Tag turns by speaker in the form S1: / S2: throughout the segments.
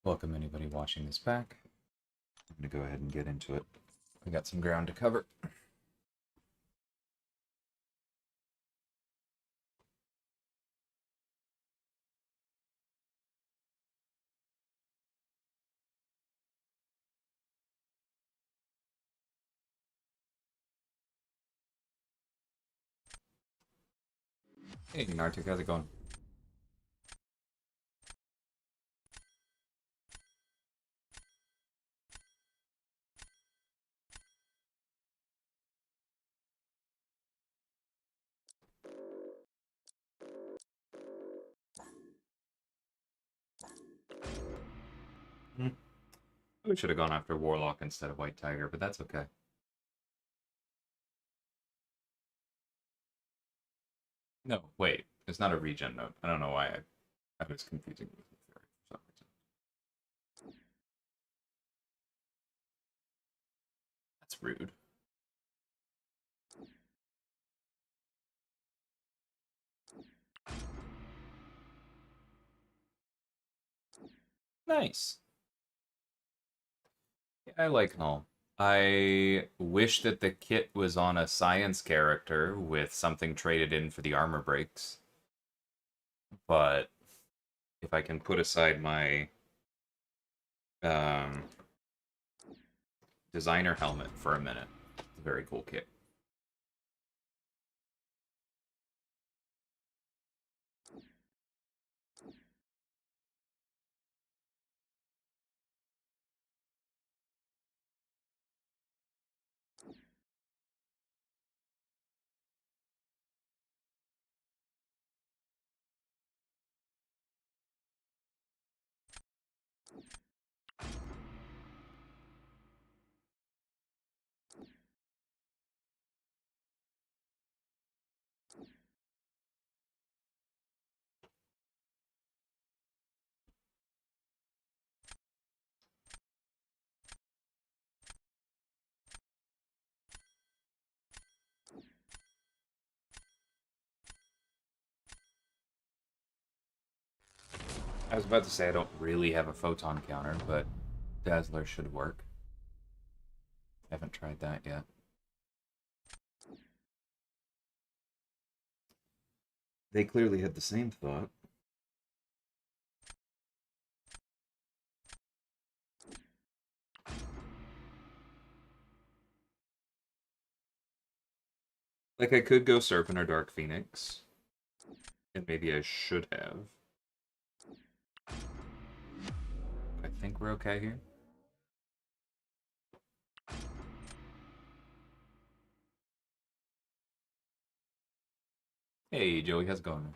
S1: Welcome anybody watching this back. I'm going to go ahead and get into it. We got some ground to cover. Hey, Nartic, how's it going? We should have gone after Warlock instead of White Tiger, but that's okay. No, wait. It's not a regen node. I don't know why I was confusing with the theory for some reason. That's rude. Nice. Yeah, I like Null. I wish that the kit was on a science character with something traded in for the armor breaks. But if I can put aside my um, designer helmet for a minute, it's a very cool kit. I was about to say I don't really have a photon counter, but Dazzler should work. I haven't tried that yet. They clearly had the same thought. Like, I could go Serpent or Dark Phoenix. And maybe I should have. I think we're okay here. Hey, Joey, how's it going?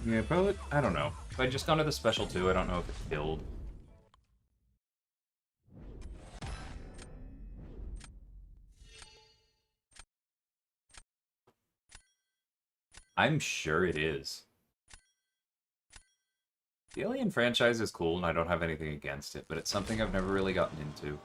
S1: Yeah, probably. I don't know. If I just gone to the special too, I don't know if it killed. I'm sure it is. The Alien franchise is cool, and I don't have anything against it, but it's something I've never really gotten into.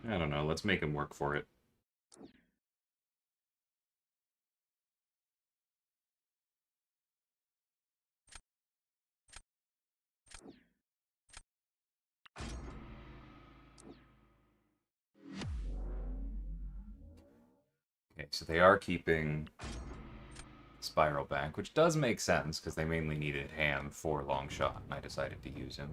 S1: I don't know. Let's make him work for it. Okay, so they are keeping Spiral back, which does make sense because they mainly needed Ham for Longshot, and I decided to use him.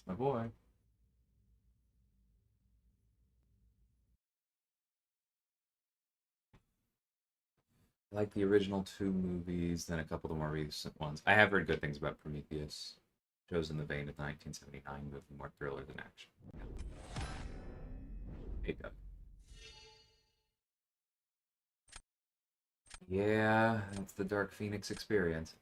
S1: That's my boy. I like the original two movies, then a couple of the more recent ones. I have heard good things about Prometheus. Shows in the vein of the 1979 movie, more thriller than action. Yeah. Hey, Doug. Yeah, that's the Dark Phoenix experience.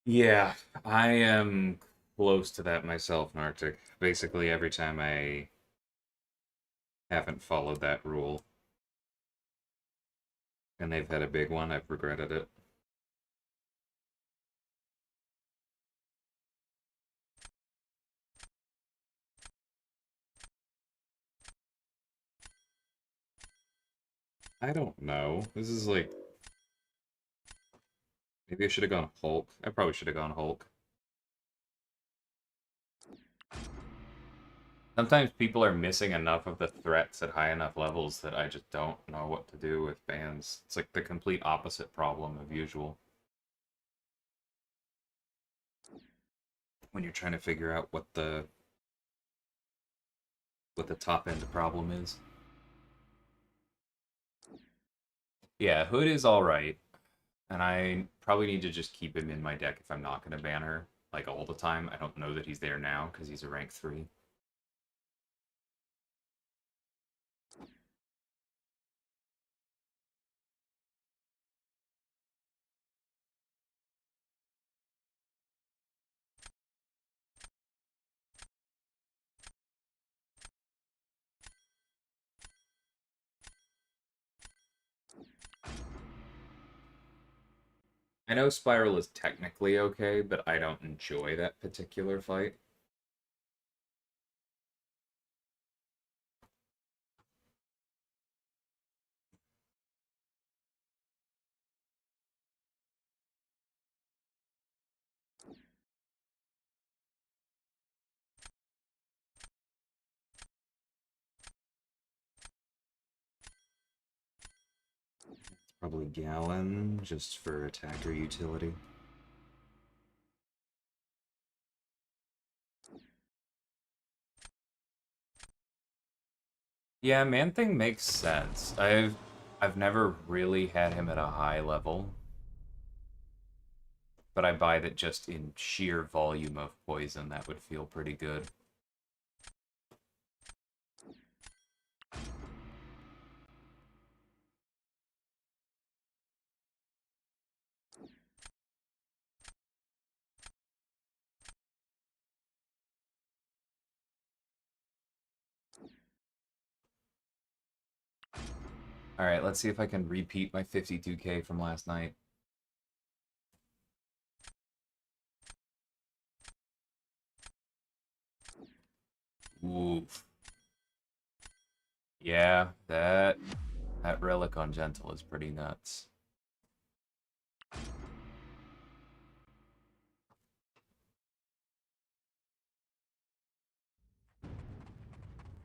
S1: Yeah, I am close to that myself in Arctic. Basically, every time I haven't followed that rule and they've had a big one, I've regretted it. I don't know. This is like maybe I should have gone Hulk. I probably should have gone Hulk. Sometimes people are missing enough of the threats at high enough levels that I just don't know what to do with bans. It's like the complete opposite problem of usual. When you're trying to figure out what the top end problem is. Yeah, Hood is alright. And I probably need to just keep him in my deck if I'm not going to ban her, like, all the time. I don't know that he's there now, because he's a rank 3. I know Spiral is technically okay, but I don't enjoy that particular fight. It's probably Gallon, just for attacker utility. Yeah, Man-Thing makes sense. I've never really had him at a high level, but I buy that just in sheer volume of poison, that would feel pretty good. Alright, let's see if I can repeat my 52k from last night. Oof. Yeah, that relic on Gentle is pretty nuts.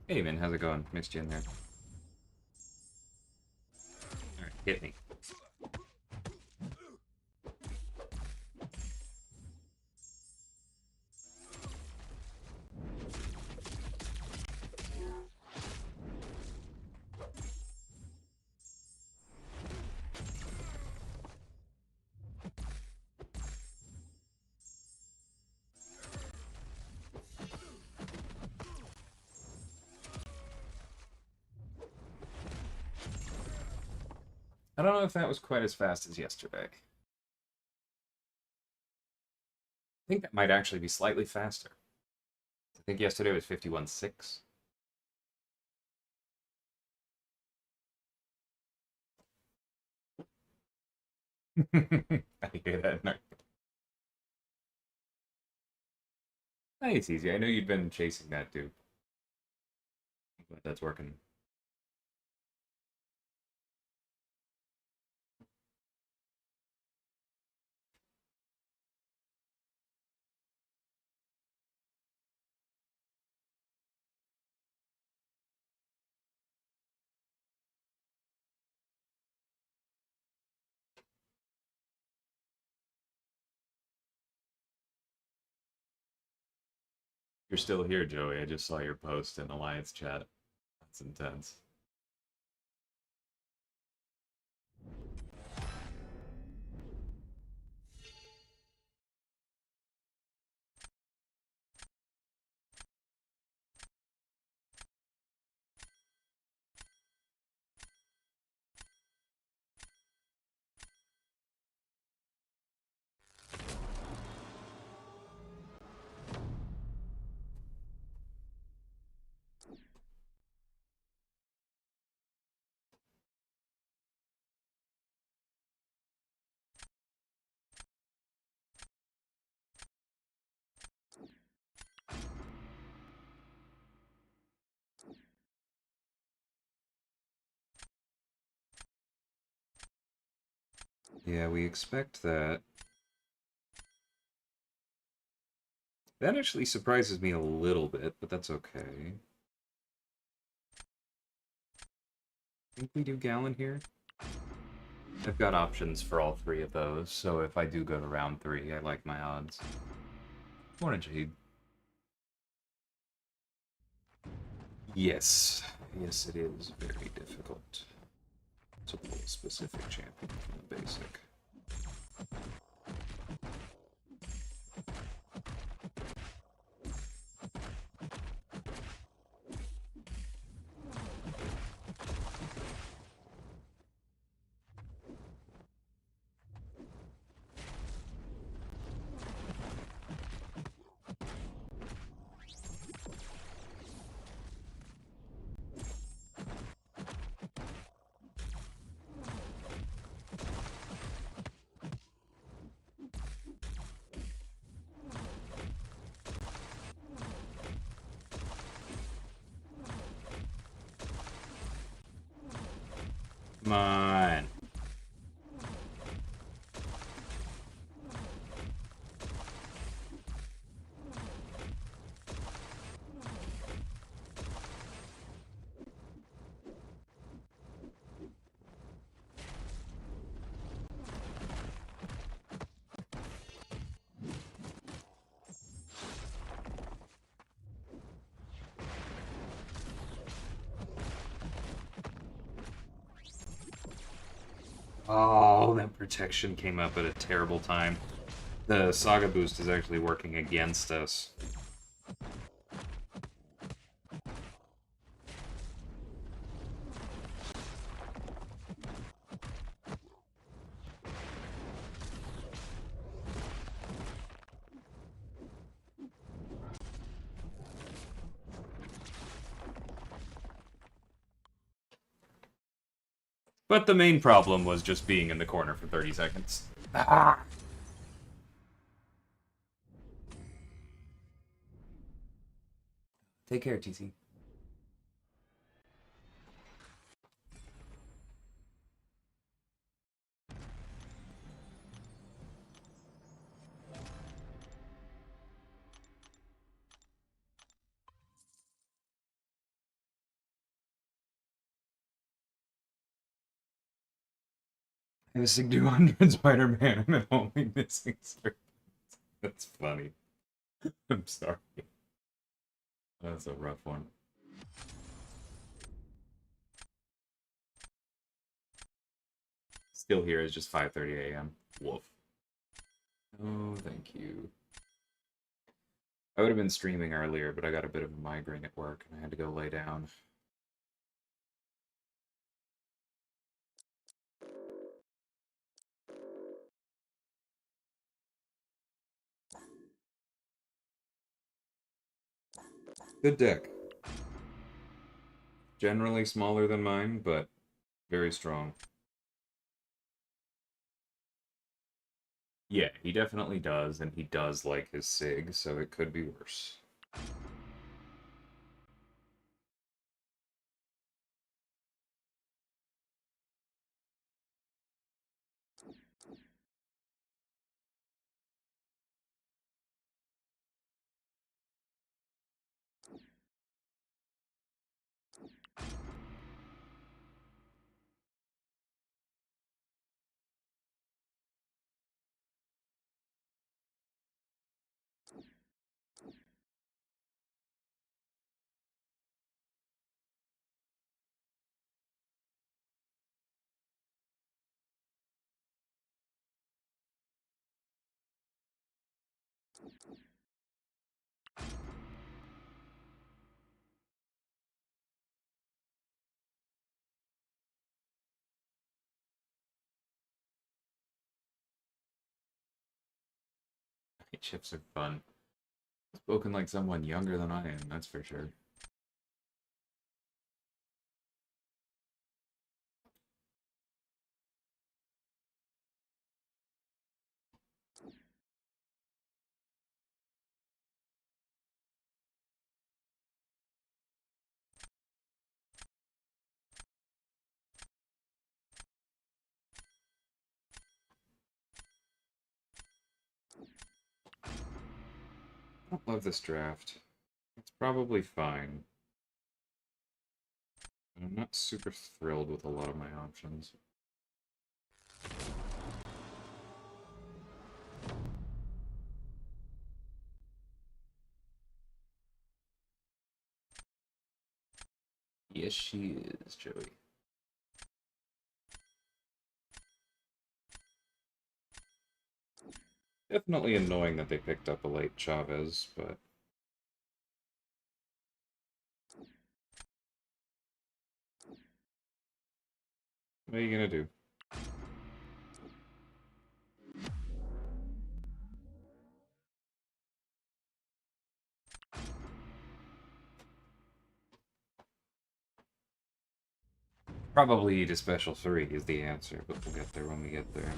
S1: Hey man, how's it going? Missed you in there. Alright, hit me. I don't know if that was quite as fast as yesterday. I think that might actually be slightly faster. I think yesterday was 51.6. I hear that. No. Hey, it's easy. I know you'd been chasing that dude. But that's working. You're still here, Joey. I just saw your post in Alliance chat. That's intense. Yeah, we expect that. That actually surprises me a little bit, but that's okay. I think we do Gallon here. I've got options for all three of those, so if I do go to round 3, I like my odds. Morning, Jade. Yes. Yes, it is very difficult to pull a specific champion from the basic. Come on. Oh, that protection came up at a terrible time. The Saga boost is actually working against us. But the main problem was just being in the corner for 30 seconds. Ah. Take care, TC. I was like 200 Spider-Man and only missing certain. That's funny. I'm sorry. That's a rough one. Still here is just 5:30 a.m. Woof. Oh, thank you. I would have been streaming earlier, but I got a bit of a migraine at work and I had to go lay down. Good deck. Generally smaller than mine, but very strong. Yeah, he definitely does, and he does like his SIG, so it could be worse. Night shifts are fun. Spoken like someone younger than I am, that's for sure. I don't love this draft. It's probably fine. I'm not super thrilled with a lot of my options. Yes, she is, Joey. Definitely annoying that they picked up a late Chavez, but what are you gonna do? Probably to special 3 is the answer, but we'll get there when we get there.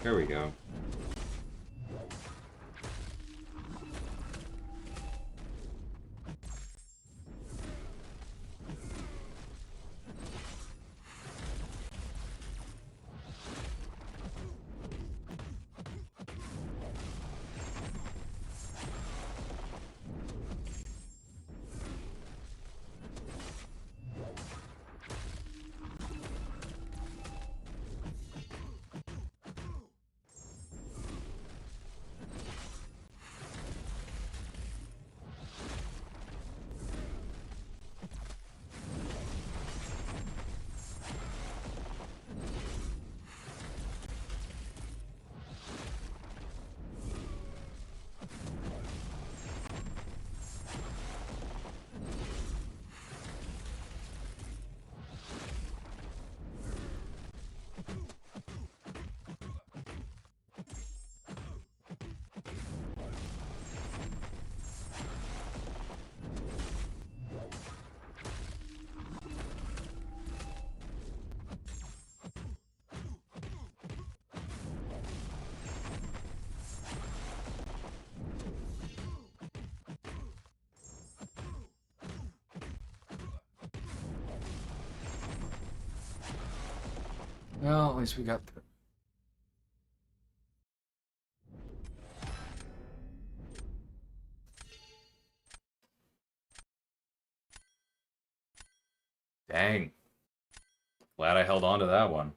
S1: There we go. Well, at least we got through. Dang. Glad I held on to that one.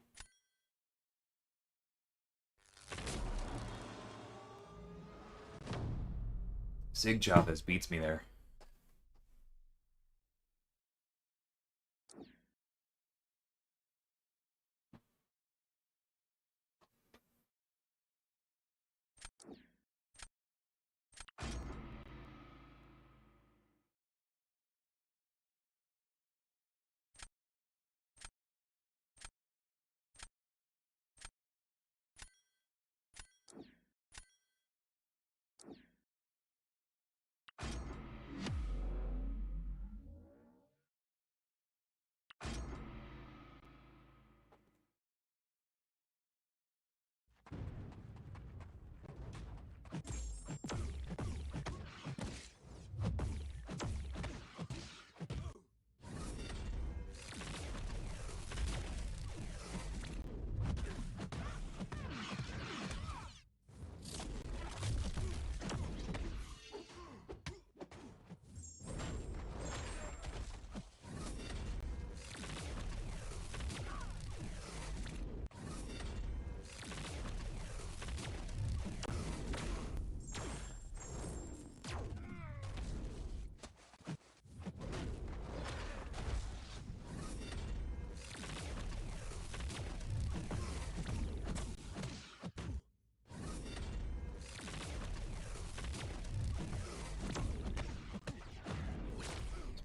S1: Sig Chavez beats me there.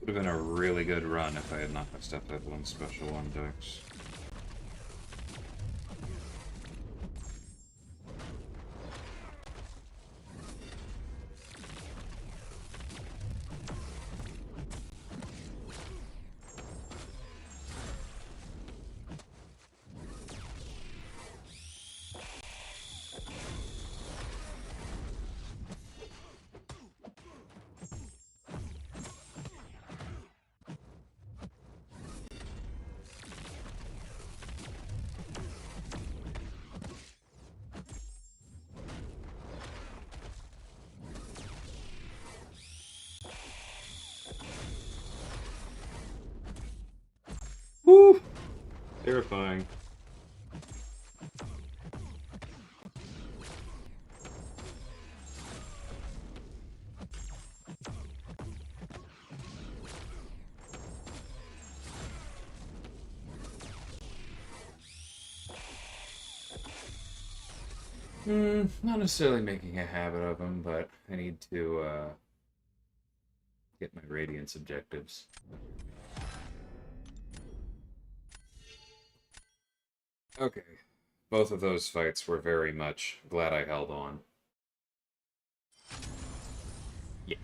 S1: Would have been a really good run if I had not stepped up on special on decks. Woo! Terrifying. Not necessarily making a habit of them, but I need to get my Radiance objectives. Okay. Both of those fights were very much glad I held on. Yeah.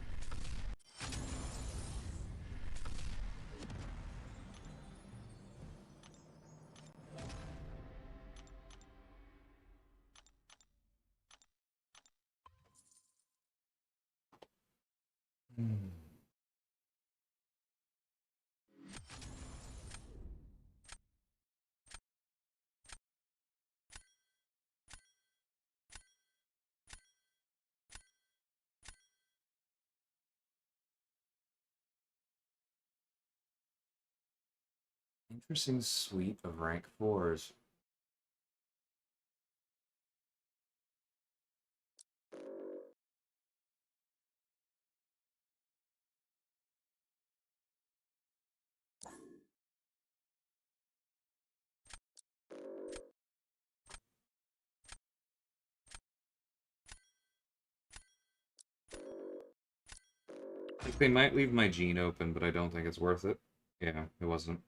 S1: Interesting suite of rank 4s. Like, they might leave my gene open, but I don't think it's worth it. Yeah, it wasn't.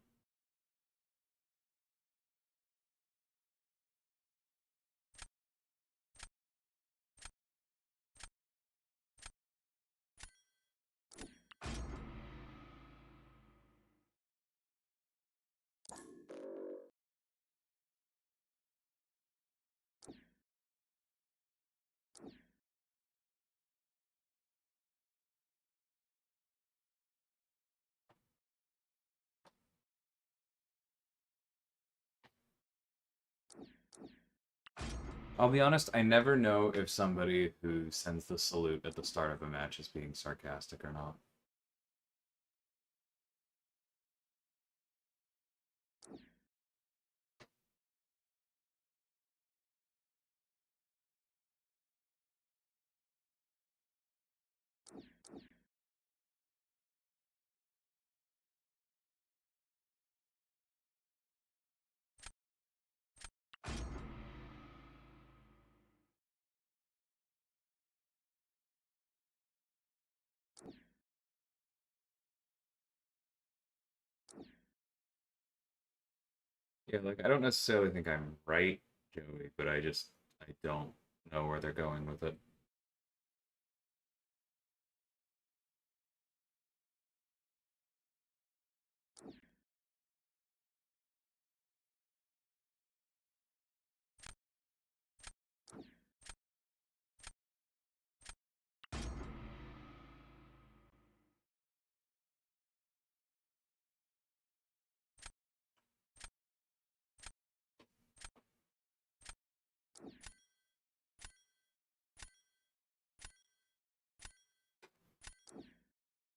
S1: I'll be honest, I never know if somebody who sends the salute at the start of a match is being sarcastic or not. Yeah, like I don't necessarily think I'm right, Joey, but I don't know where they're going with it.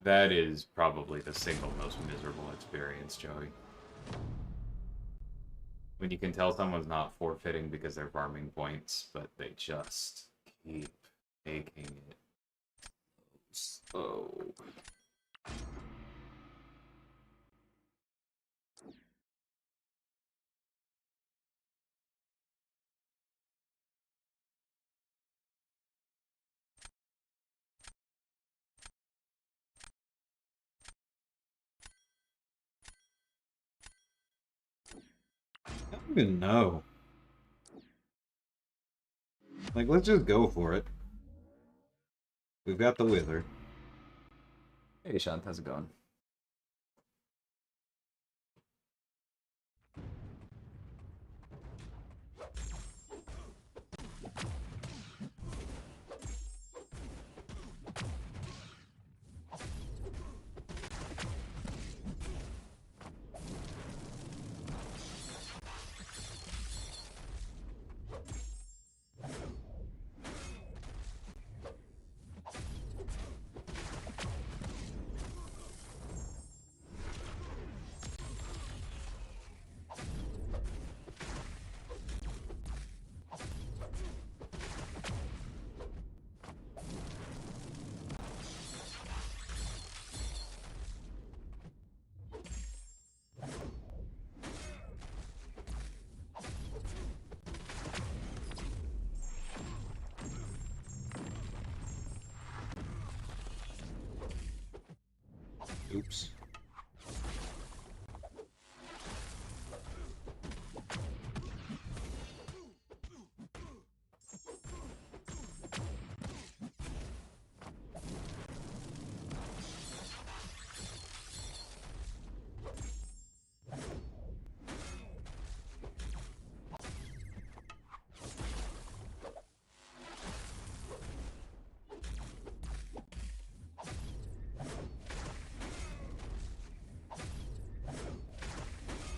S1: That is probably the single most miserable experience, Joey. When you can tell someone's not forfeiting because they're farming points, but they just keep making it so. I don't even know. Like, let's just go for it. We've got the Wither. Hey, Shant, how's it going? Oops.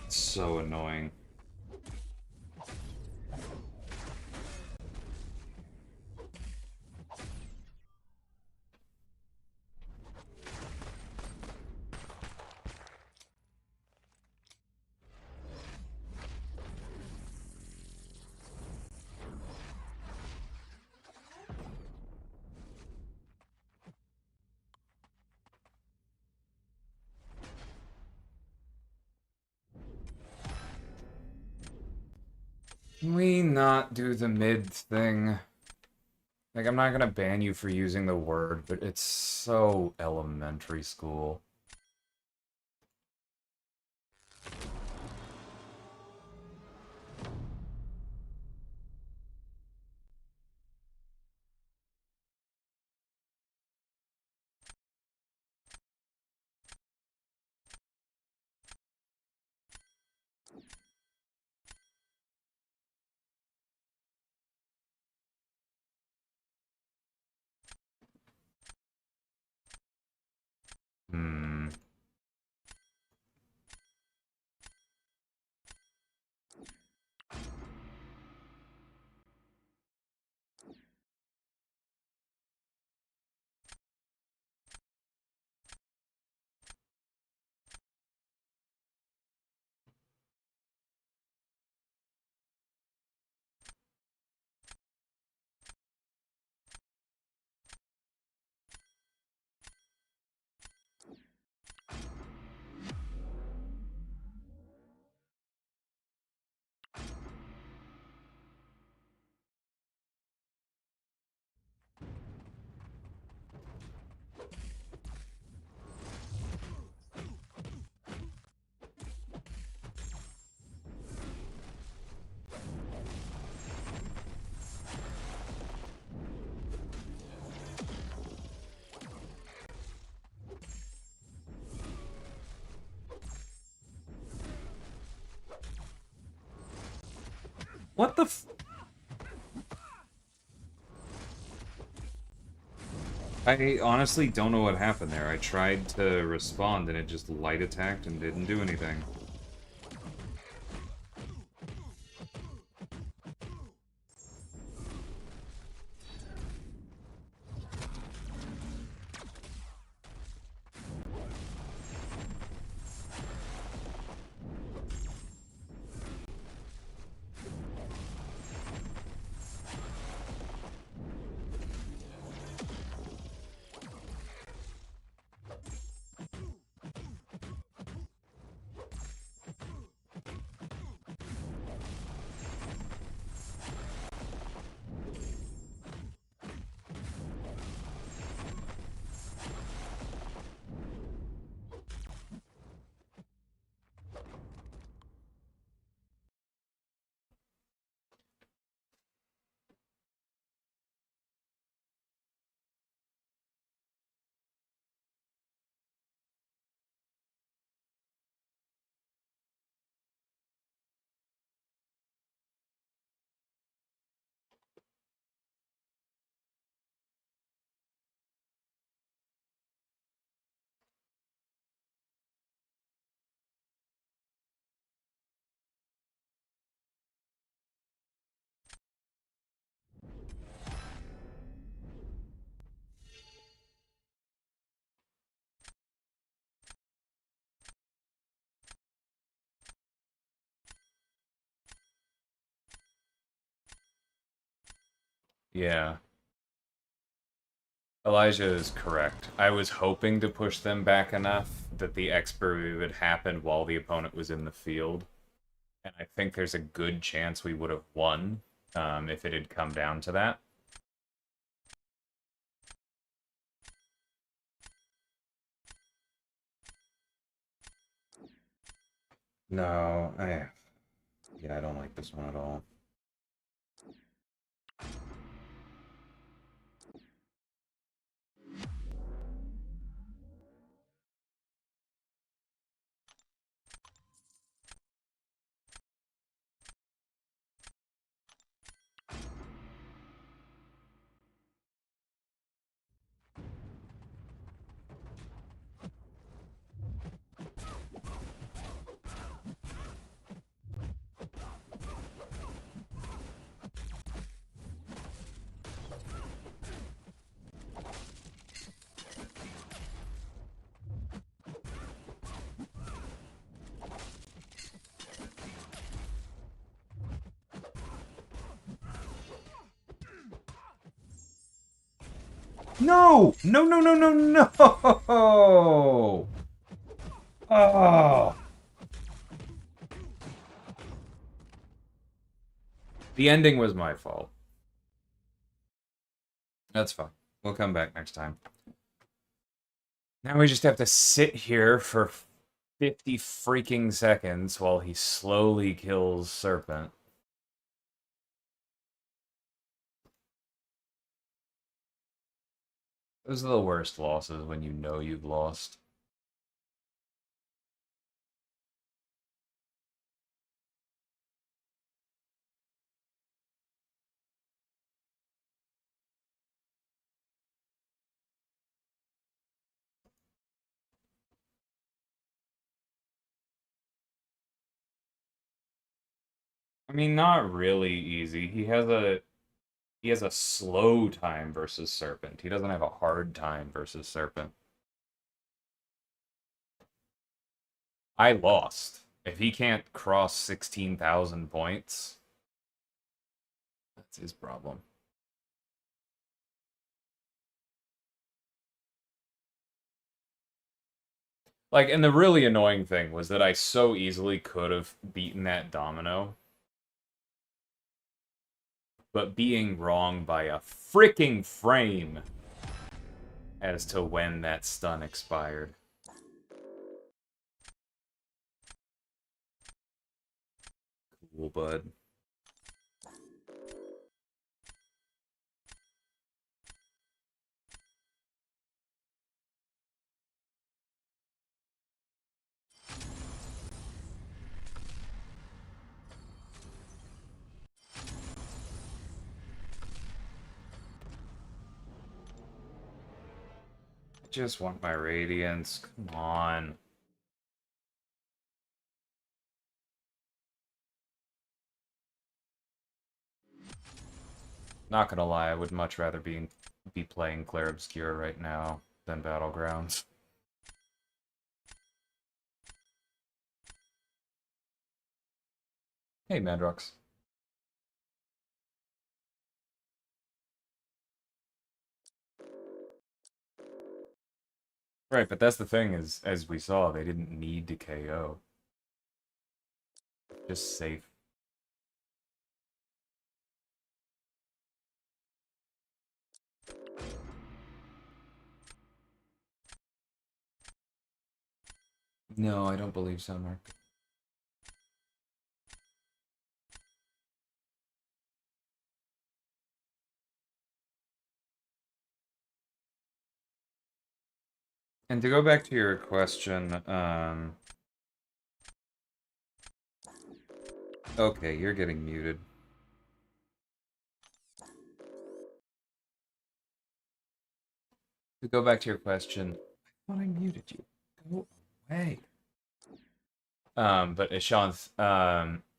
S1: So annoying. Can we not do the mid thing? Like, I'm not gonna ban you for using the word, but it's so elementary school. Hmm. What the f... I honestly don't know what happened there. I tried to respond and it just light attacked and didn't do anything. Yeah. Elijah is correct. I was hoping to push them back enough that the expiry would happen while the opponent was in the field. And I think there's a good chance we would have won if it had come down to that. No, yeah, I don't like this one at all. No! No, no, no, no, no! Oh! The ending was my fault. That's fine. We'll come back next time. Now we just have to sit here for 50 freaking seconds while he slowly kills Serpent. Those are the worst losses when you know you've lost. I mean, not really easy. He has a slow time versus Serpent. He doesn't have a hard time versus Serpent. I lost. If he can't cross 16,000 points, that's his problem. Like, and the really annoying thing was that I so easily could have beaten that domino. But being wrong by a freaking frame as to when that stun expired. Cool, bud. Just want my Radiance. Come on. Not gonna lie, I would much rather be playing Clair Obscure right now than Battlegrounds. Hey, Madrox. Right, but that's the thing is, as we saw, they didn't need to KO. Just safe. No, I don't believe so, Mark. And to go back to your question, okay, you're getting muted. To go back to your question, I thought I muted you. Go away. But Ishanth,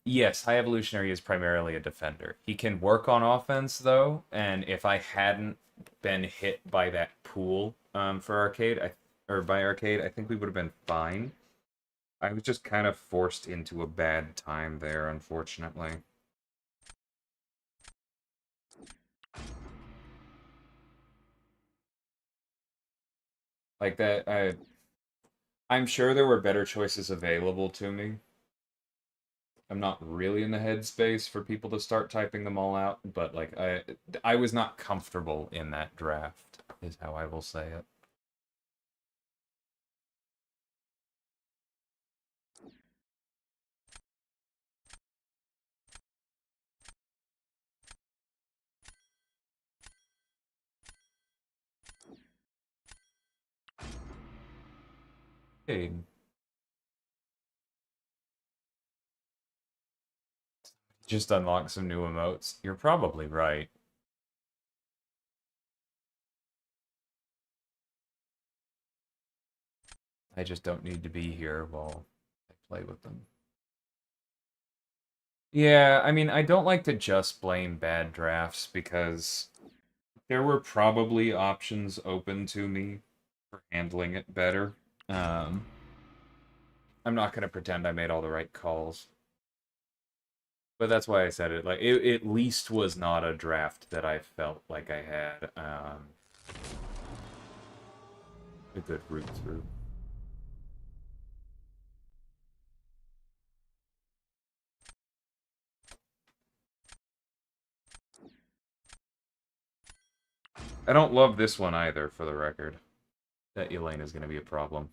S1: yes, High Evolutionary is primarily a defender. He can work on offense though, and if I hadn't been hit by that pool, for Arcade, or by Arcade, I think we would have been fine. I was just kind of forced into a bad time there, unfortunately. Like that, I'm sure there were better choices available to me. I'm not really in the headspace for people to start typing them all out, but like I was not comfortable in that draft, is how I will say it. Hey, just unlock some new emotes. You're probably right. I just don't need to be here while I play with them. Yeah, I mean, I don't like to just blame bad drafts because there were probably options open to me for handling it better. Um, I'm not going to pretend I made all the right calls. But that's why I said it. Like, it at least was not a draft that I felt like I had a good route through. I don't love this one either, for the record. That Elaine is going to be a problem.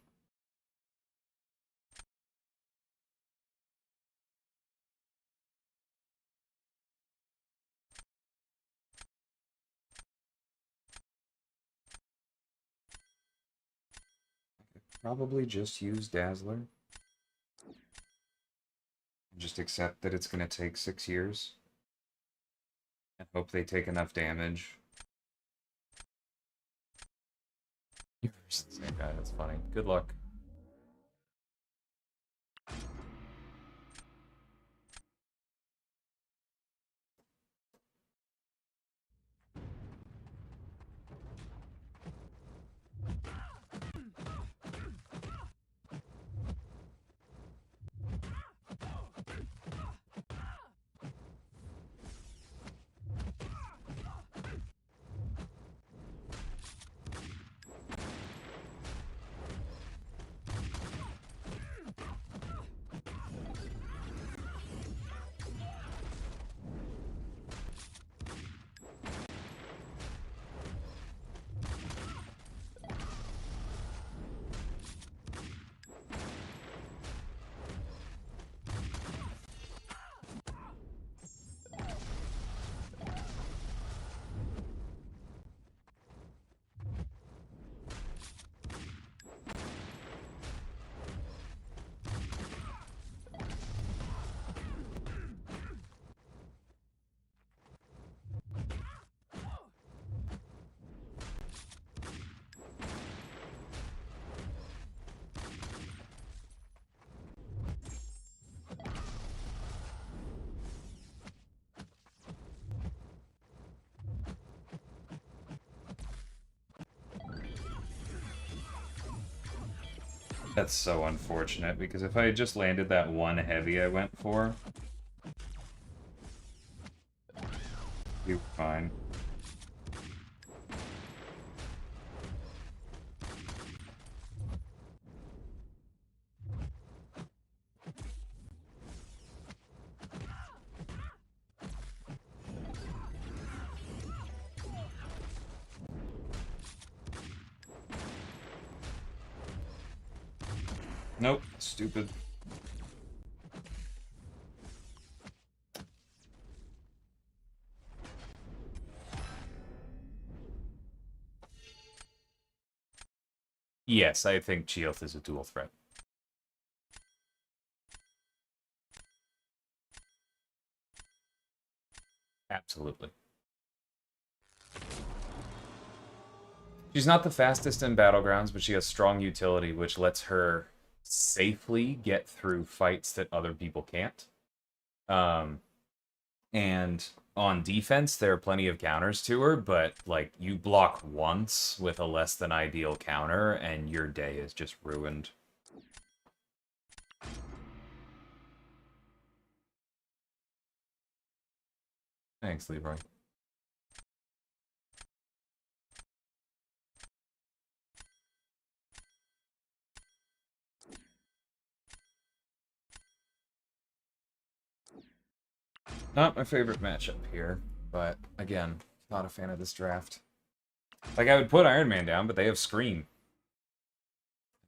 S1: Probably just use Dazzler. Just accept that it's going to take 6 years. And hope they take enough damage. You're the same guy, that's funny. Good luck. That's so unfortunate, because if I had just landed that one heavy I went for, we were fine. Nope, stupid. Yes, I think Chioth is a dual threat. Absolutely. She's not the fastest in Battlegrounds, but she has strong utility, which lets her safely get through fights that other people can't. And on defense, there are plenty of counters to her, but like you block once with a less than ideal counter, and your day is just ruined. Thanks, Leroy. Not my favorite matchup here, but again, not a fan of this draft. Like, I would put Iron Man down, but they have Scream.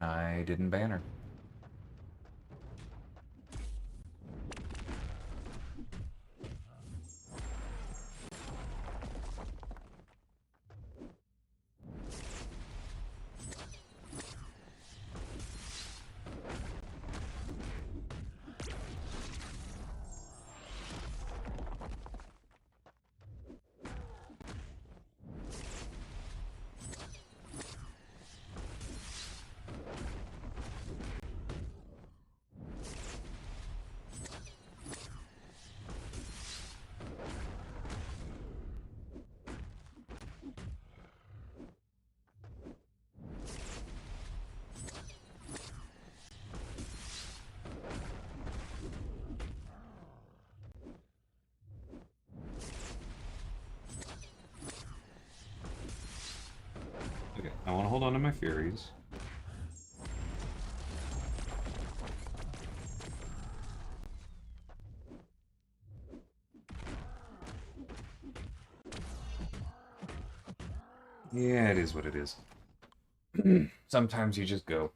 S1: I didn't ban her. Okay, I want to hold on to my Furies. Yeah, it is what it is. Sometimes you just go.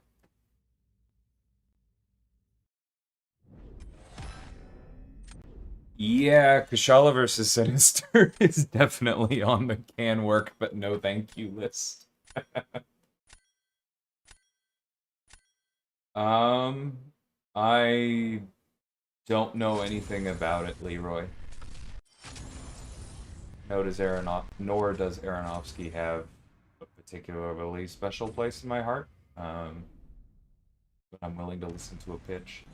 S1: Yeah, Kushala versus Sinister is definitely on the can work, but no thank you list. um, I don't know anything about it, Leroy. Nor does Aronofsky have a particularly special place in my heart. But I'm willing to listen to a pitch.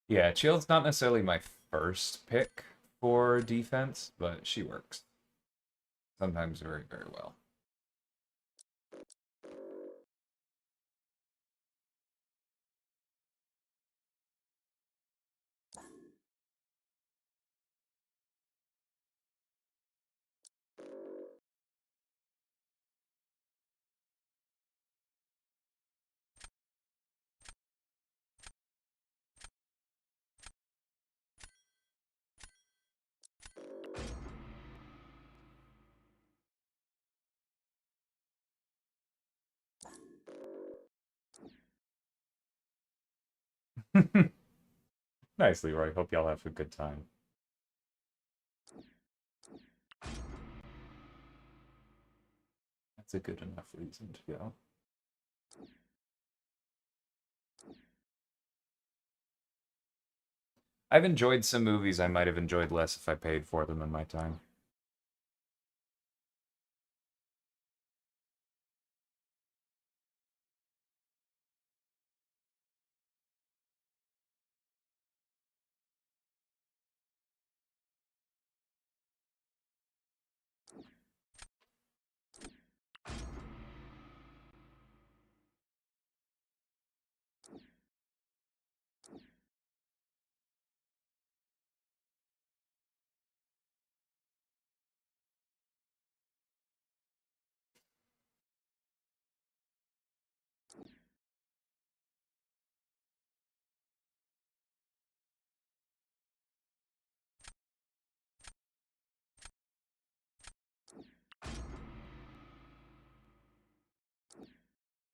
S1: Yeah, Chield's not necessarily my first pick for defense, but she works. Sometimes very, very well. Nice, Leroy. Hope y'all have a good time. That's a good enough reason to go. I've enjoyed some movies I might have enjoyed less if I paid for them in my time.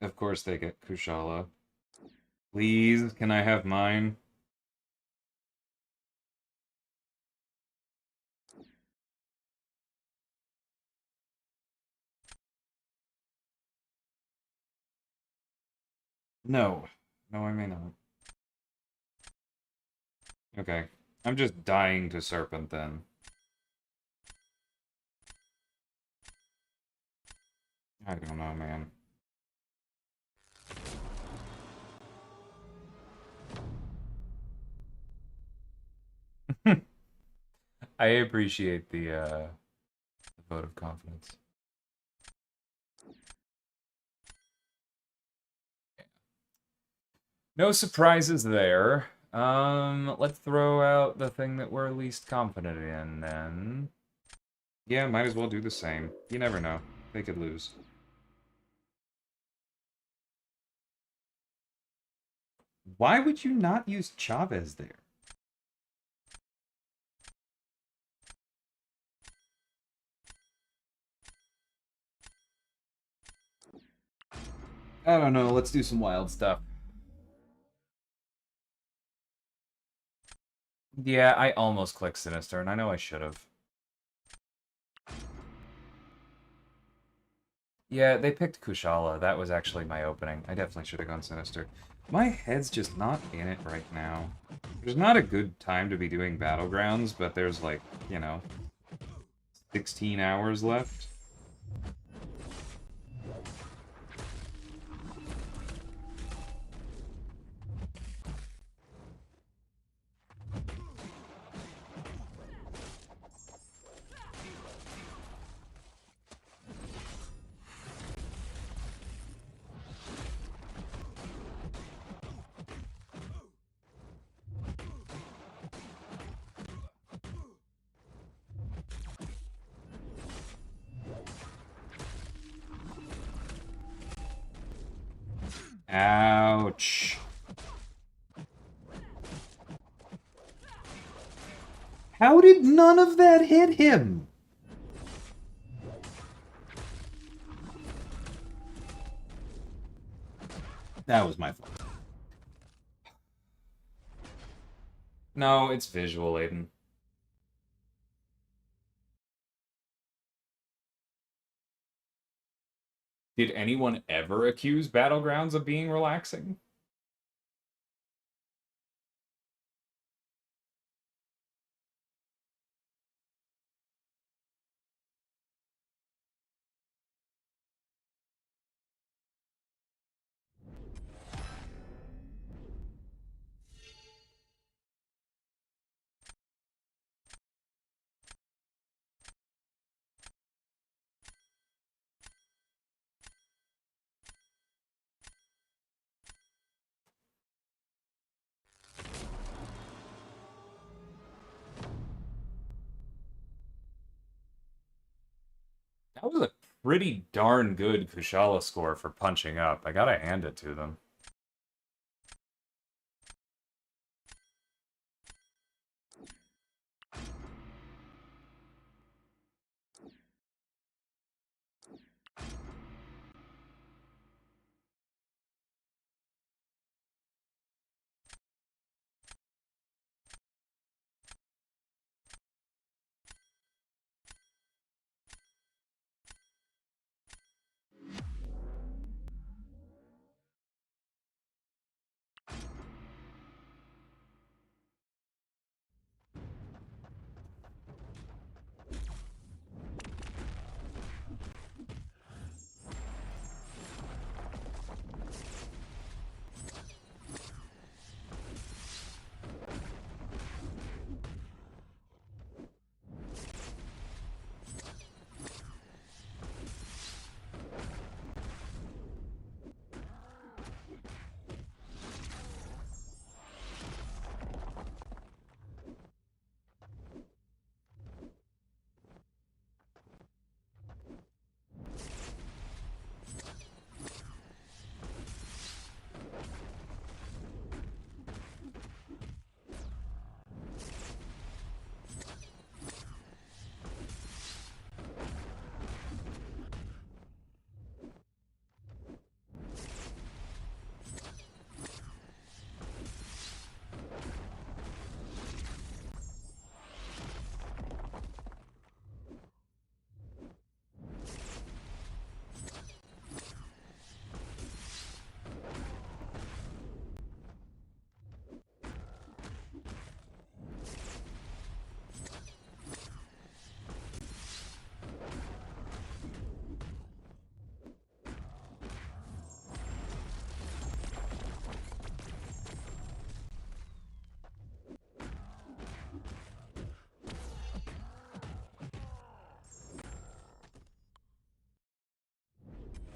S1: Of course they get Kushala. Please, can I have mine? No. No, I may not. Okay. I'm just dying to Serpent then. I don't know, man. I appreciate the vote of confidence. No surprises there. Let's throw out the thing that we're least confident in, then. Yeah, might as well do the same. You never know. They could lose. Why would you not use Chavez there? I don't know. Let's do some wild stuff. Yeah, I almost clicked Sinister, and I know I should have. Yeah, they picked Kushala. That was actually my opening. I definitely should have gone Sinister. My head's just not in it right now. There's not a good time to be doing Battlegrounds, but there's like, 16 hours left. Ouch. How did none of that hit him? That was my fault. No, it's visual, Aiden. Did anyone ever accuse Battlegrounds of being relaxing? That was a pretty darn good Kushala score for punching up. I gotta hand it to them.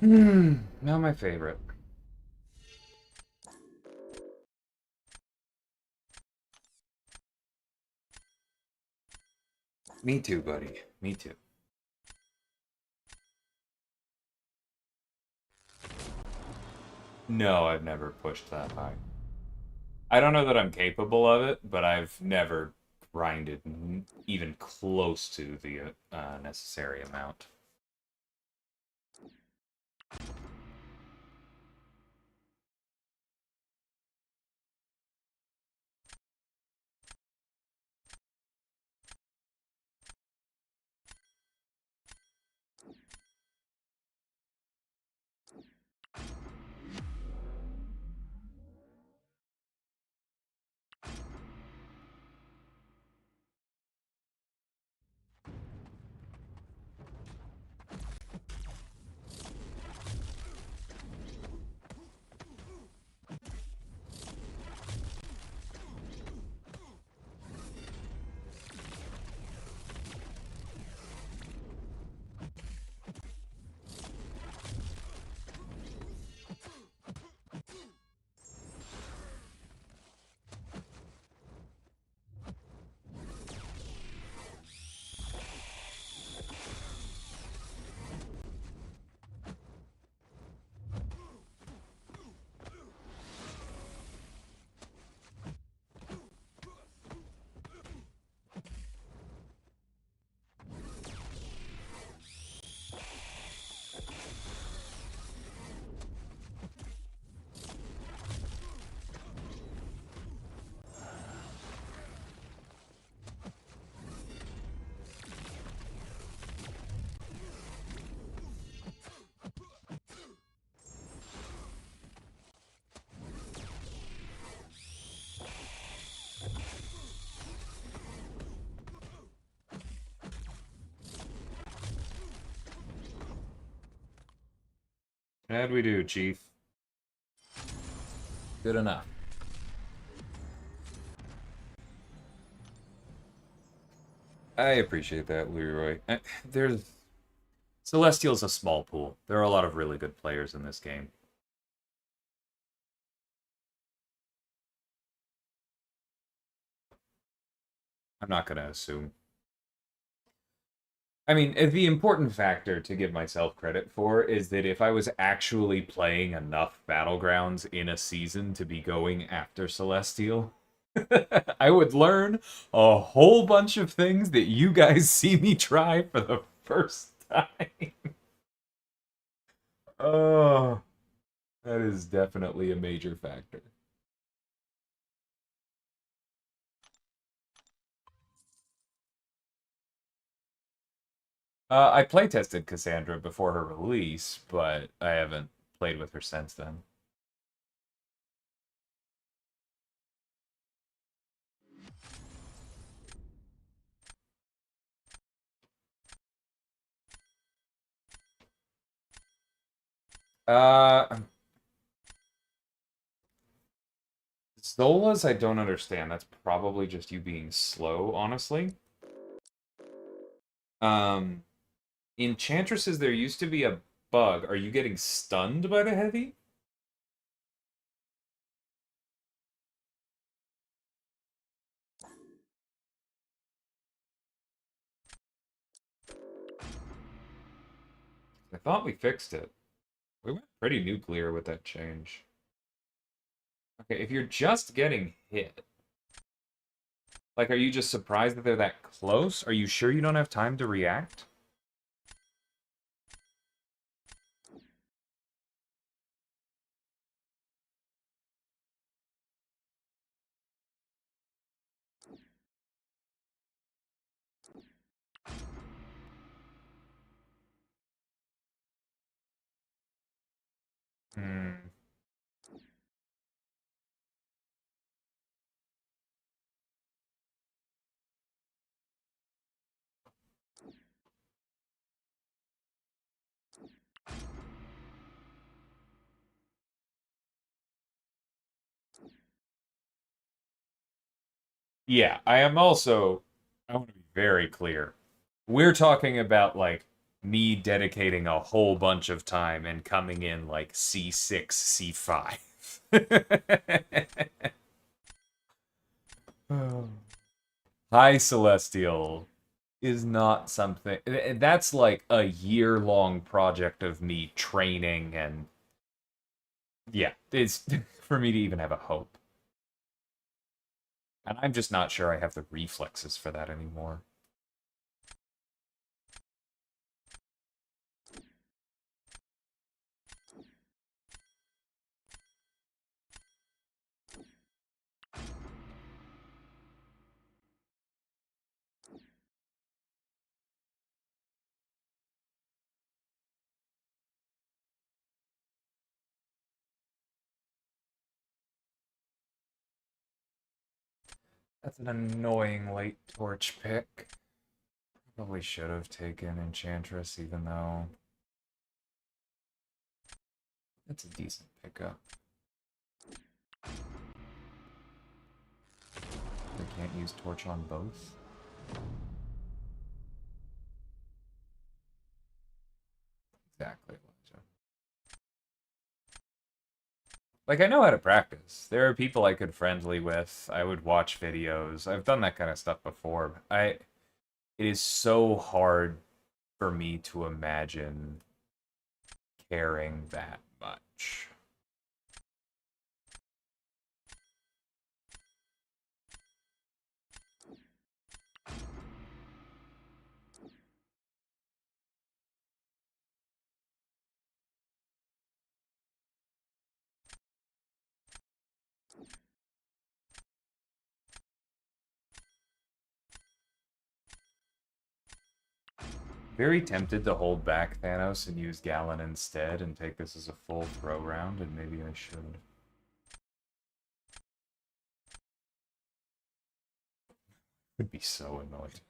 S1: Not my favorite. Me too, buddy. Me too. No, I've never pushed that high. I don't know that I'm capable of it, but I've never grinded even close to the necessary amount. How'd we do, Chief? Good enough. I appreciate that, Leroy. There's Celestial's a small pool. There are a lot of really good players in this game. I'm not going to assume. I mean, the important factor to give myself credit for is that if I was actually playing enough Battlegrounds in a season to be going after Celestial, I would learn a whole bunch of things that you guys see me try for the first time. Oh, that is definitely a major factor. I playtested Cassandra before her release, but I haven't played with her since then. Uh, Zola's I don't understand. That's probably just you being slow, honestly. Um, Enchantresses, there used to be a bug. Are you getting stunned by the heavy? I thought we fixed it. We went pretty nuclear with that change. Okay, if you're just getting hit, like, are you just surprised that they're that close? Are you sure you don't have time to react? Hmm. Yeah, I am also. I want to be very clear. We're talking about, like, me dedicating a whole bunch of time and coming in like C6, C5. High Celestial is not something that's like a year-long project of me training, and yeah, it's for me to even have a hope. And I'm just not sure I have the reflexes for that anymore. That's an annoying late torch pick. Probably should have taken Enchantress, even though that's a decent pickup. We can't use torch on both. Exactly. Like, I know how to practice. There are people I could friendly with. I would watch videos. I've done that kind of stuff before. It is so hard for me to imagine caring that much. Very tempted to hold back Thanos and use Gallon instead and take this as a full throw round, and maybe I should. Would be so annoyed.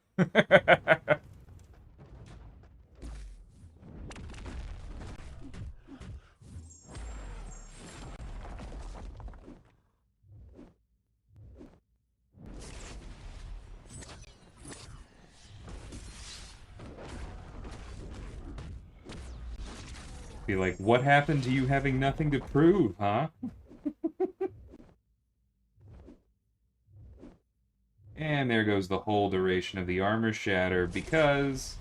S1: Be like, what happened to you having nothing to prove, huh? And there goes the whole duration of the armor shatter, because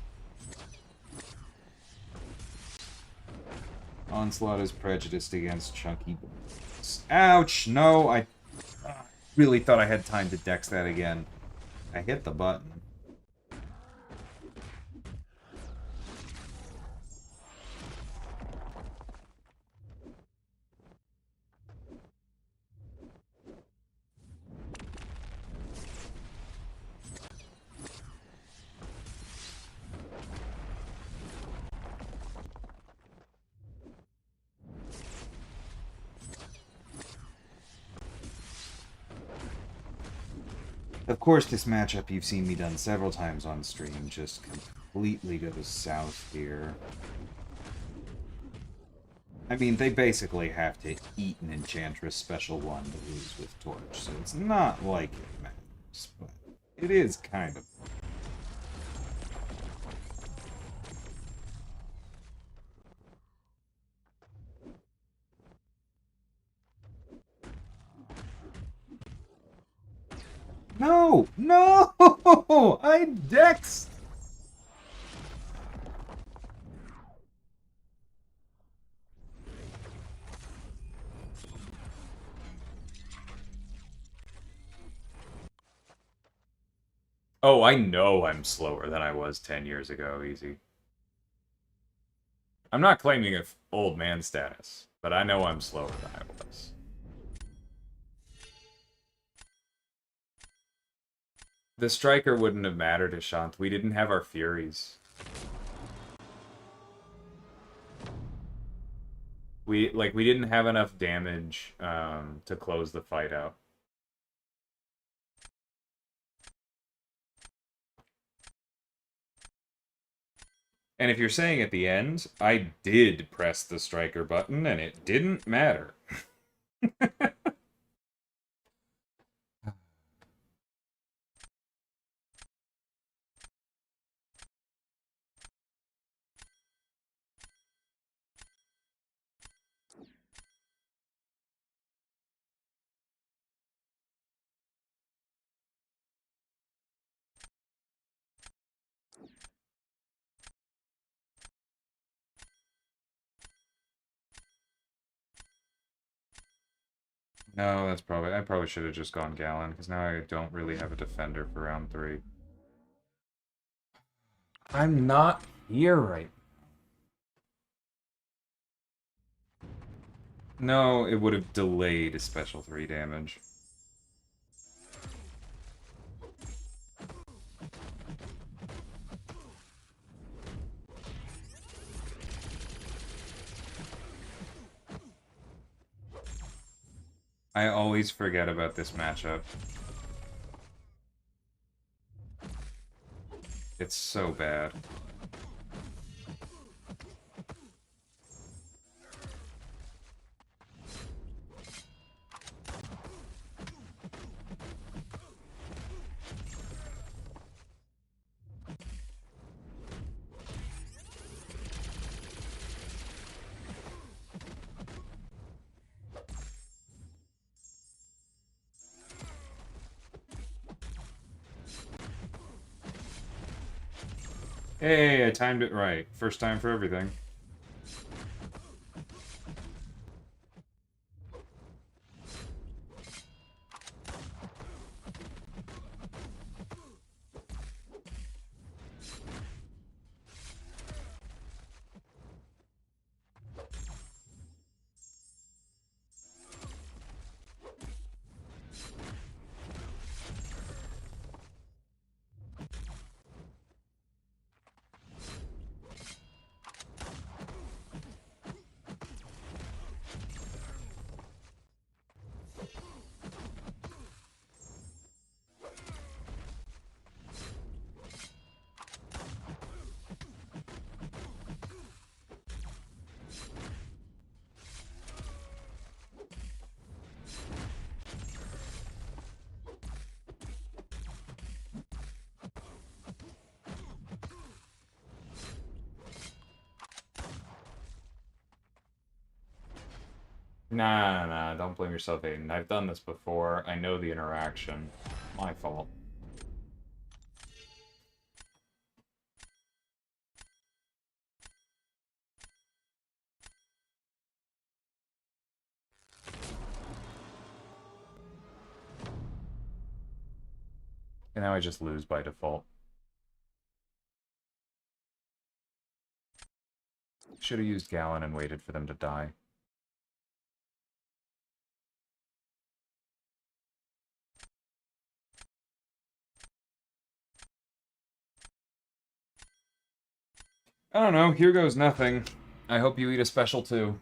S1: Onslaught is prejudiced against chunky bullets. Ouch! No, I really thought I had time to dex that again. I hit the button. Of course, this matchup you've seen me done several times on stream just completely goes south here. I mean, they basically have to eat an Enchantress Special 1 to lose with Torch, so it's not like it matters, but it is kind of. No! No! I dex! Oh, I know I'm slower than I was 10 years ago, easy. I'm not claiming an old man status, but I know I'm slower than I was. The striker wouldn't have mattered, Ashant. We didn't have our Furies. We didn't have enough damage to close the fight out. And if you're saying at the end, I did press the striker button and it didn't matter. No, that's probably... I probably should have just gone Gallon, because now I don't really have a defender for round 3. I'm not here right. No, it would have delayed a special 3 damage. I always forget about this matchup. It's so bad. Hey, I timed it right. First time for everything. Nah, don't blame yourself, Aiden. I've done this before. I know the interaction. My fault. And now I just lose by default. Should have used Gallon and waited for them to die. I don't know, here goes nothing. I hope you eat a special too.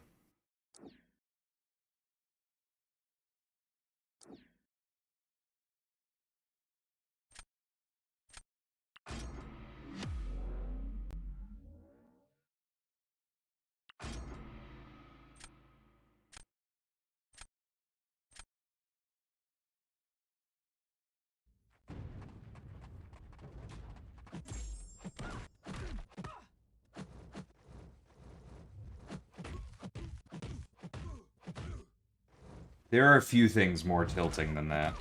S1: There are a few things more tilting than that.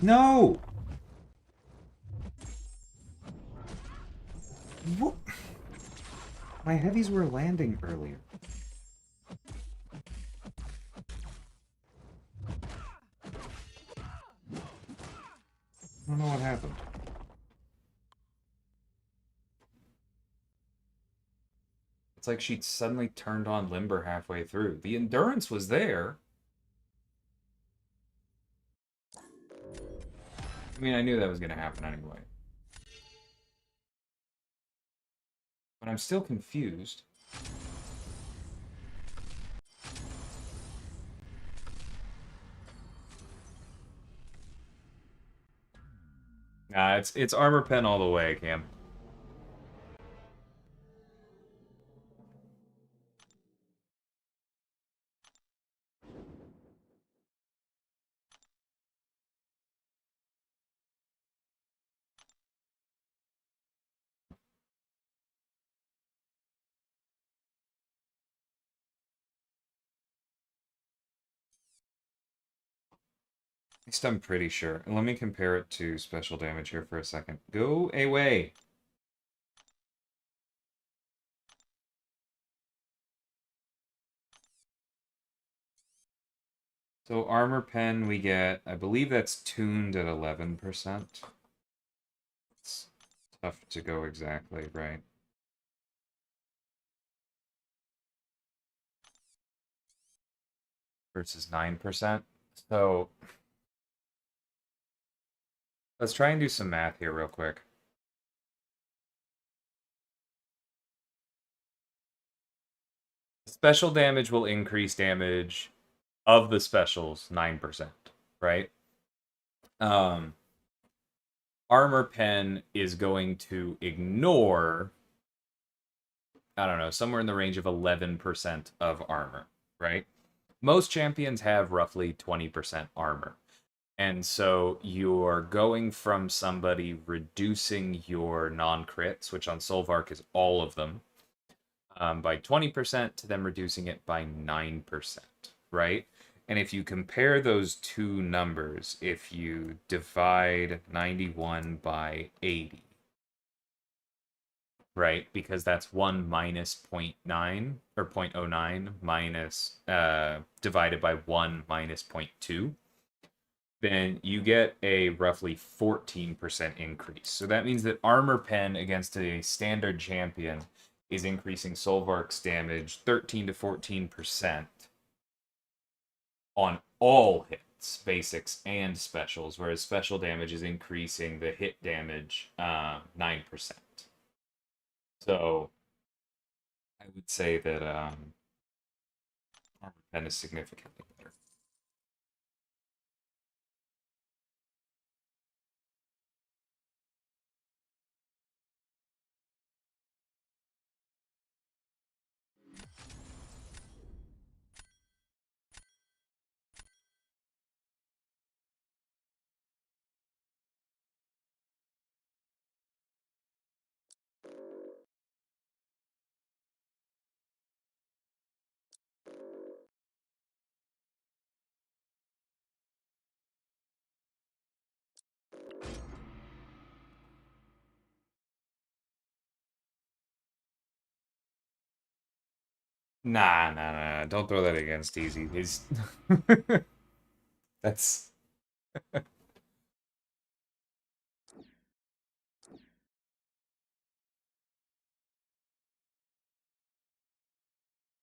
S1: No! What? My heavies were landing earlier. I don't know what happened. It's like she suddenly turned on Limber halfway through. The endurance was there. I mean, I knew that was going to happen anyway. But I'm still confused. Nah, it's armor pen all the way, Cam. At least I'm pretty sure. Let me compare it to special damage here for a second. Go away. So armor pen we get, I believe that's tuned at 11%. It's tough to go exactly, right? Versus 9%. So let's try and do some math here real quick. Special damage will increase damage of the specials 9%, right? Um, armor pen is going to ignore, I don't know, somewhere in the range of 11% of armor, right? Most champions have roughly 20% armor. And so you're going from somebody reducing your non-crits, which on Solvark is all of them, by 20% to them reducing it by 9%, right? And if you compare those two numbers, if you divide 91 by 80, right? Because that's 1 minus 0.9 or 0.09 minus divided by 1 minus 0.2, then you get a roughly 14% increase. So that means that armor pen against a standard champion is increasing Solvark's damage 13 to 14% on all hits, basics and specials, whereas special damage is increasing the hit damage 9%. So I would say that armor pen is significantly better. Nah. Don't throw that against Easy. He's that's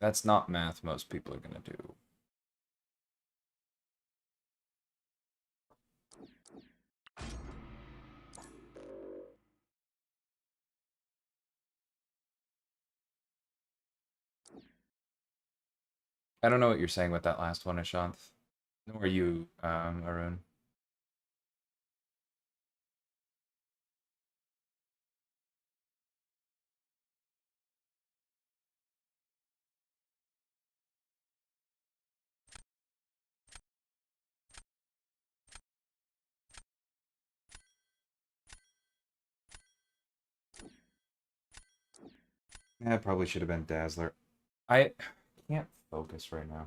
S1: that's not math most people are gonna do. I don't know what you're saying with that last one, Ashanth. Nor you, Arun. That probably should have been Dazzler. I can't focus right now.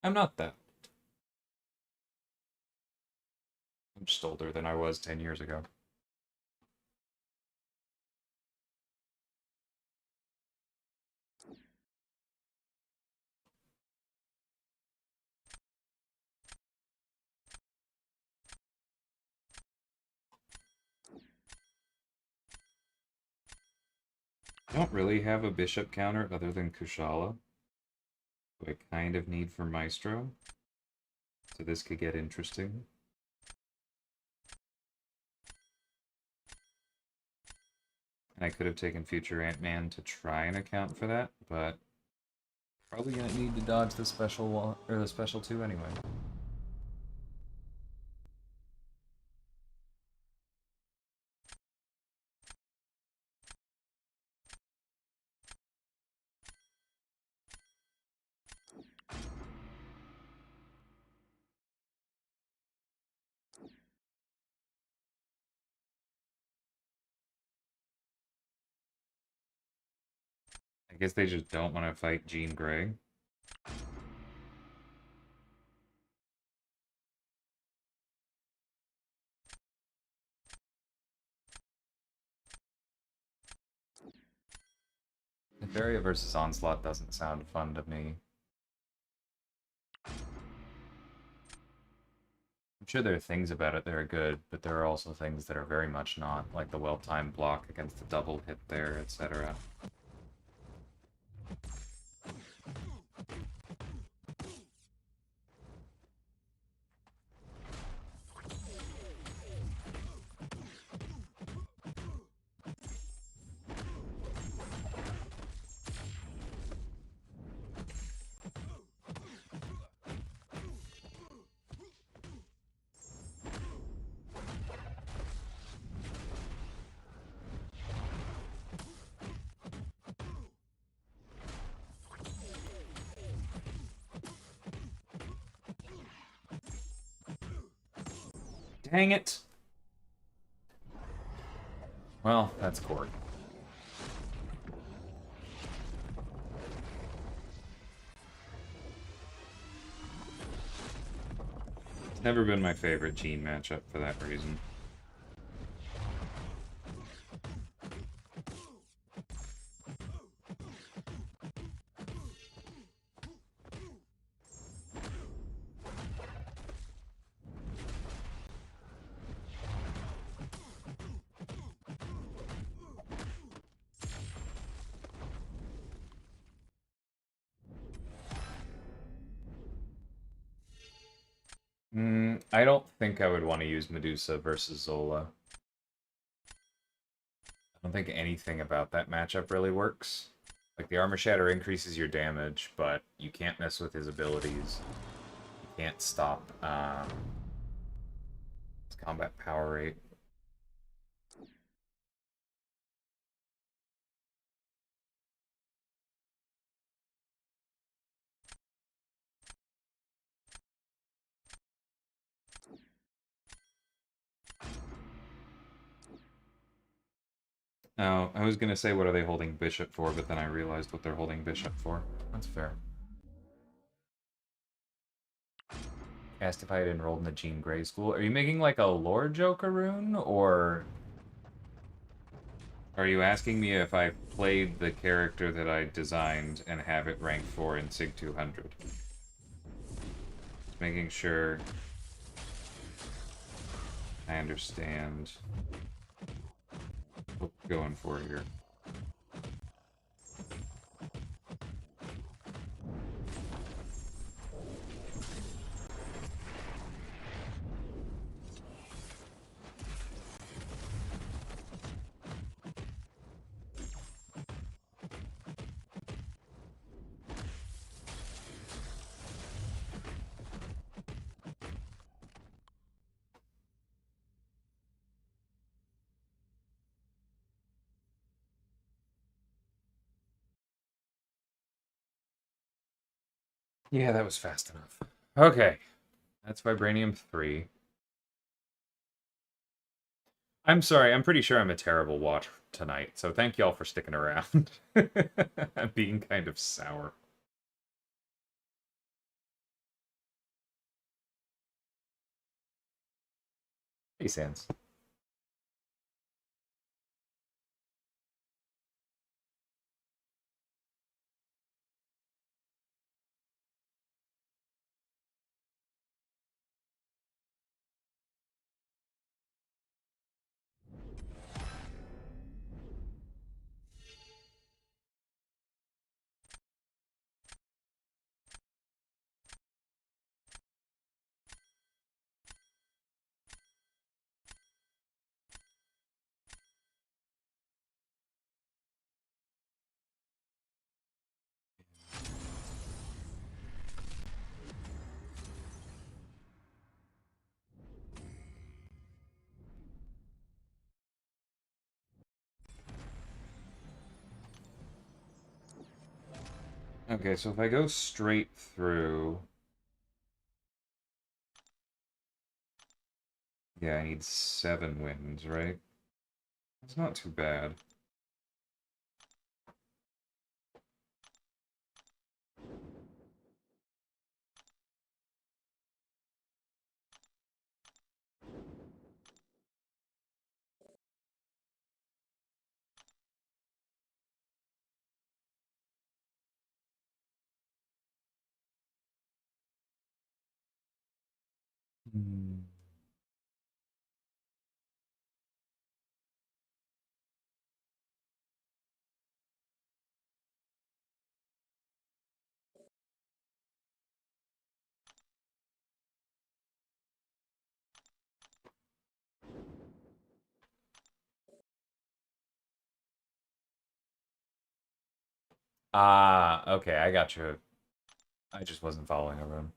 S1: I'm not that. I'm just older than I was 10 years ago. I don't really have a bishop counter other than Kushala, who I kind of need for Maestro. So this could get interesting. And I could have taken future Ant-Man to try and account for that, but probably gonna need to dodge the special one or the special 2 anyway. I guess they just don't want to fight Jean Grey. Nefaria versus Onslaught doesn't sound fun to me. I'm sure there are things about it that are good, but there are also things that are very much not, like the well-timed block against the double hit there, etc. Dang it! Well, that's court. It's never been my favorite Jean matchup for that reason. I don't think I would want to use Medusa versus Zola. I don't think anything about that matchup really works. Like, the Armor Shatter increases your damage, but you can't mess with his abilities. You can't stop his combat power rate. Oh, I was gonna say what are they holding Bishop for, but then I realized what they're holding Bishop for. That's fair. Asked if I had enrolled in the Jean Grey school. Are you making like a lore Joker rune, or are you asking me if I played the character that I designed and have it ranked 4 in SIG 200? Just making sure I understand what we're going for here. Yeah, that was fast enough. Okay, that's Vibranium 3. I'm sorry, I'm pretty sure I'm a terrible watcher tonight, so thank y'all for sticking around. I'm being kind of sour. Hey, Sans. Okay, so if I go straight through... Yeah, I need 7 wins, right? That's not too bad. Hmm. Ah, okay, I got you. I just wasn't following everyone.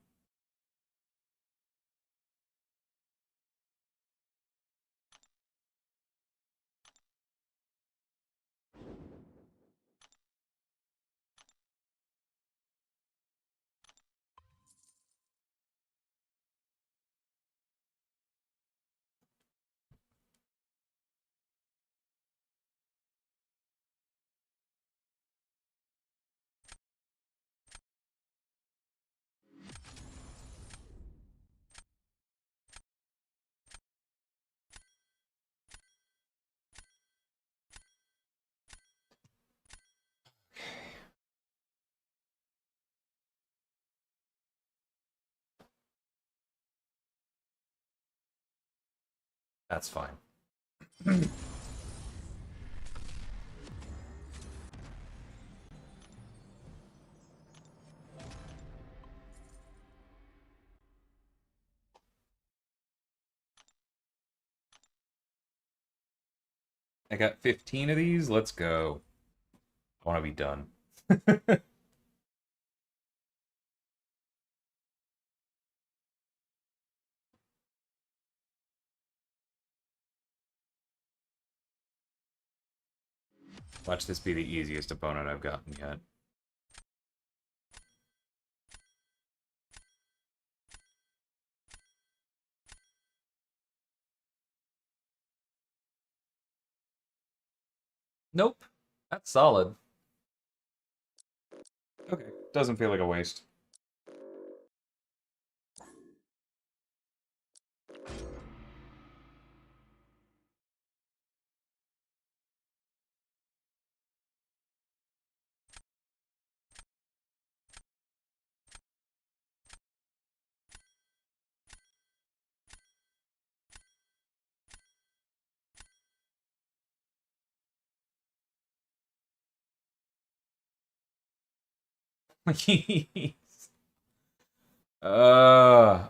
S1: That's fine. I got 15 of these. Let's go. I want to be done. Watch this be the easiest opponent I've gotten yet. Nope. That's solid. Okay. Doesn't feel like a waste.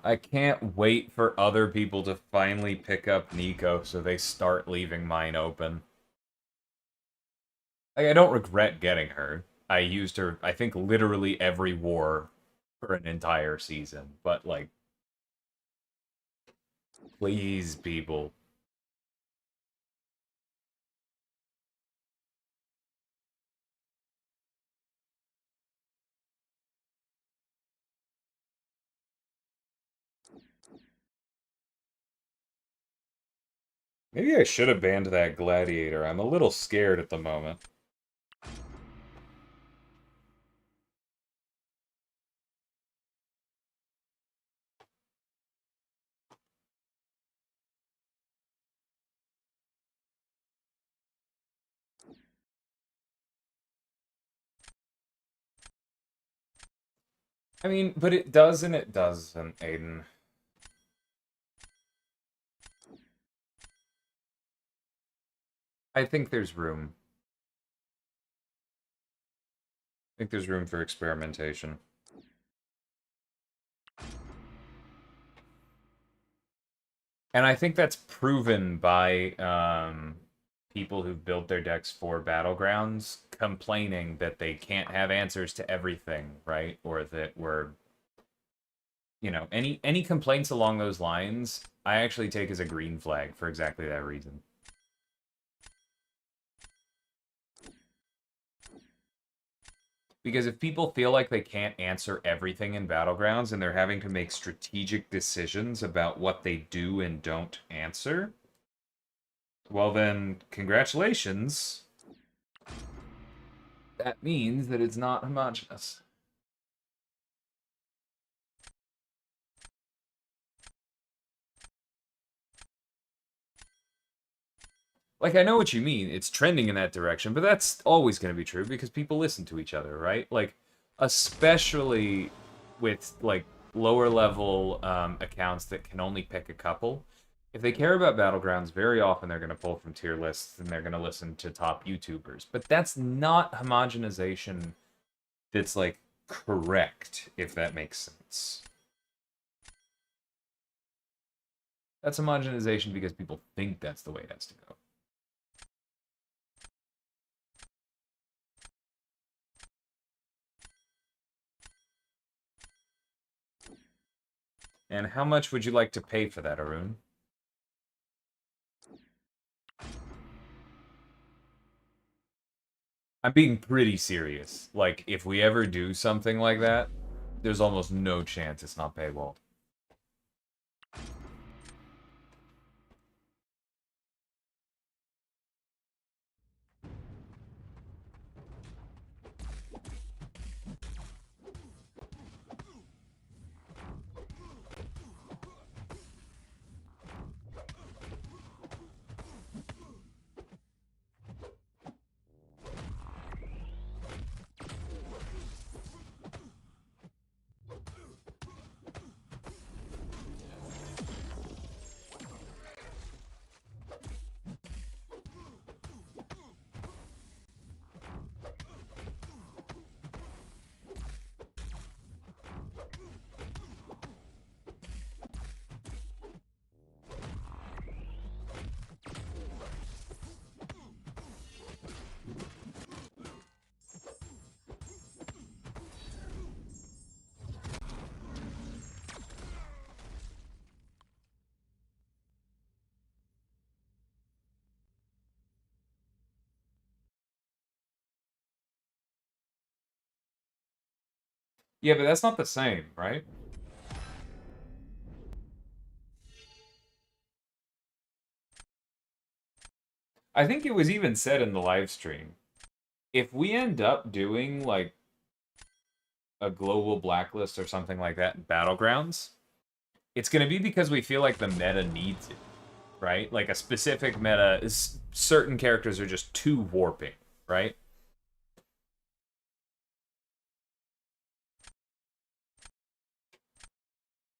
S1: I can't wait for other people to finally pick up Nico so they start leaving mine open. Like, I don't regret getting her. I used her, I think, literally every war for an entire season. But, like, please, people. Maybe I should have banned that gladiator. I'm a little scared at the moment. I mean, but it does and it doesn't, Aiden. I think there's room. I think there's room for experimentation. And I think that's proven by people who've built their decks for Battlegrounds complaining that they can't have answers to everything, right? Or that we're, any complaints along those lines, I actually take as a green flag for exactly that reason. Because if people feel like they can't answer everything in Battlegrounds and they're having to make strategic decisions about what they do and don't answer, well then, congratulations. That means that it's not homogenous. Like, I know what you mean. It's trending in that direction, but that's always going to be true because people listen to each other, right? Like, especially with, like, lower level accounts that can only pick a couple. If they care about Battlegrounds, very often they're going to pull from tier lists and they're going to listen to top YouTubers. But that's not homogenization that's, like, correct, if that makes sense. That's homogenization because people think that's the way it has to go. And how much would you like to pay for that, Arun? I'm being pretty serious. Like, if we ever do something like that, there's almost no chance it's not paywalled. Yeah, but that's not the same, right? I think it was even said in the live stream. If we end up doing, like, a global blacklist or something like that in Battlegrounds, it's going to be because we feel like the meta needs it, right? Like, a specific meta is certain characters are just too warping, right?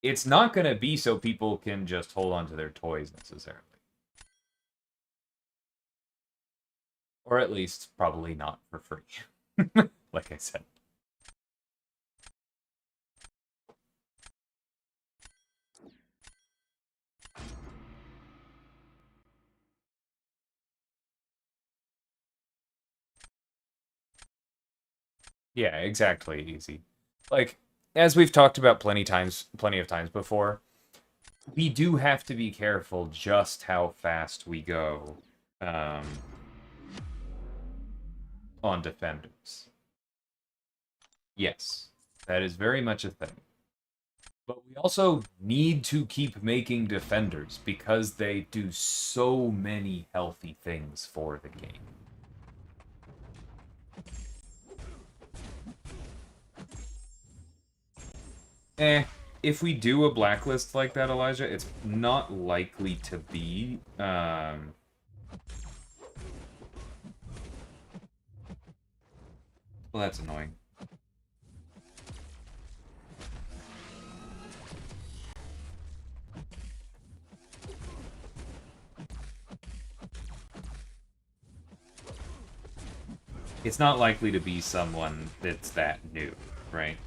S1: It's not going to be so people can just hold on to their toys necessarily. Or at least probably not for free. Like I said. Yeah, exactly, easy. Like, as we've talked about plenty of times before, we do have to be careful just how fast we go um, on defenders. Yes, that is very much a thing. But we also need to keep making defenders because they do so many healthy things for the game. If we do a blacklist like that, Elijah, it's not likely to be well, that's annoying. It's not likely to be someone that's that new, right?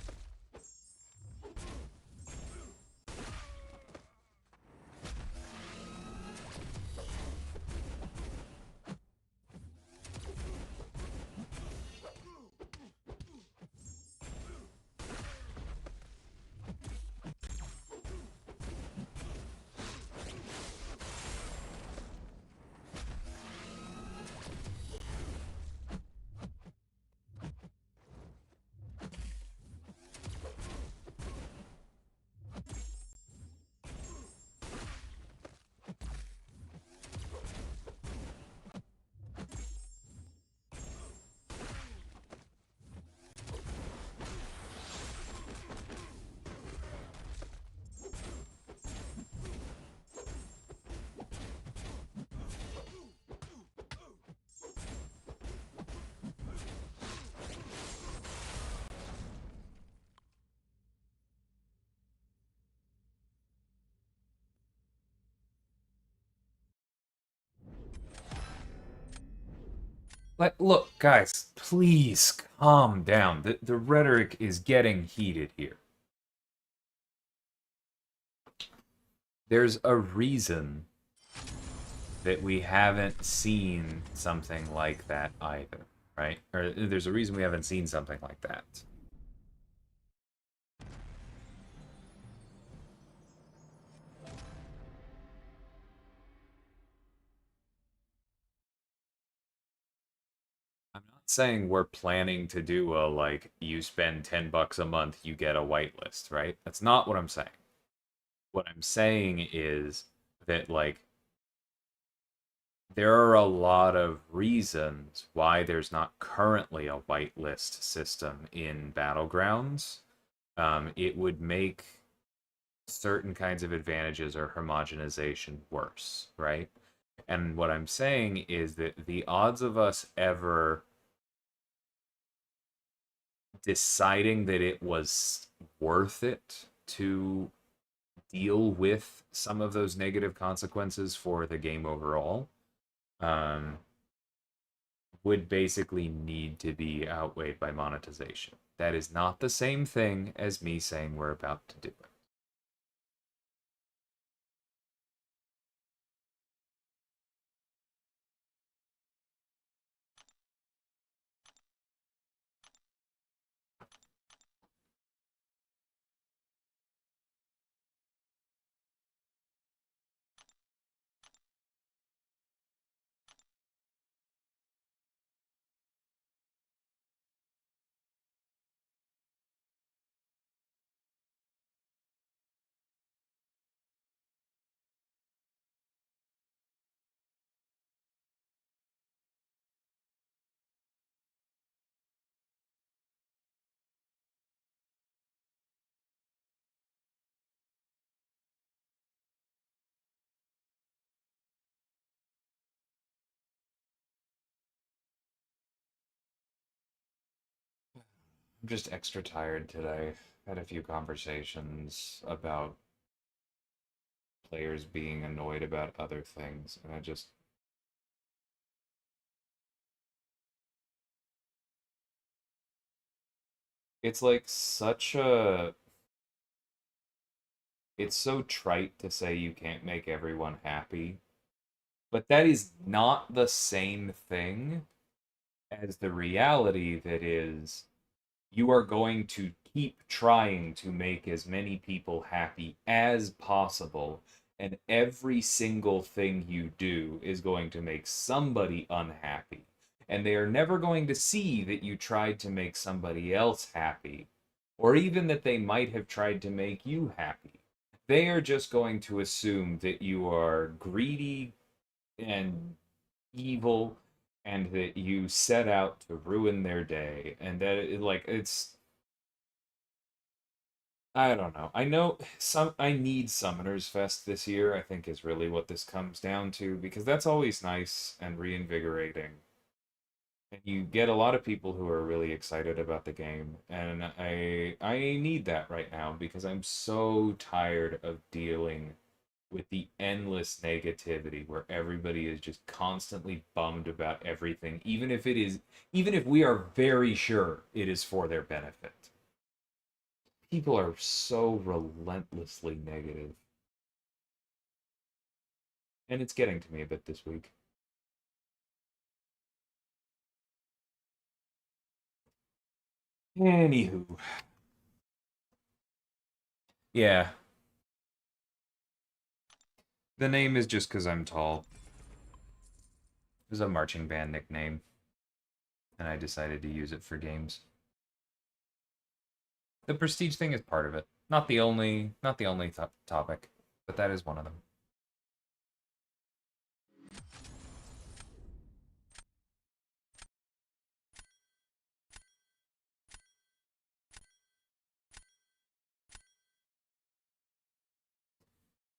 S1: Like, look, guys, please calm down. The rhetoric is getting heated here. There's a reason that we haven't seen something like that either, right? Or there's a reason we haven't seen something like that. I'm not saying we're planning to do a, like, you spend $10 a month, you get a whitelist, right? That's not what I'm saying. What I'm saying is that, like, there are a lot of reasons why there's not currently a whitelist system in Battlegrounds. It would make certain kinds of advantages or homogenization worse, right? And what I'm saying is that the odds of us ever deciding that it was worth it to deal with some of those negative consequences for the game overall um, would basically need to be outweighed by monetization. That is not the same thing as me saying we're about to do it. I'm just extra tired today. Had a few conversations about players being annoyed about other things, and it's like such a it's so trite to say you can't make everyone happy, but that is not the same thing as the reality that is you are going to keep trying to make as many people happy as possible, and every single thing you do is going to make somebody unhappy. And they are never going to see that you tried to make somebody else happy, or even that they might have tried to make you happy. They are just going to assume that you are greedy and evil and that you set out to ruin their day, and that like it's I don't know. I know I need Summoners Fest this year, I think is really what this comes down to, because that's always nice and reinvigorating. And you get a lot of people who are really excited about the game, and I need that right now because I'm so tired of dealing with the endless negativity where everybody is just constantly bummed about everything, even if we are very sure it is for their benefit. People are so relentlessly negative, and it's getting to me a bit this week. Anywho, yeah, the name is just because I'm tall. It was a marching band nickname, and I decided to use it for games. The prestige thing is part of it, not the only topic, but that is one of them.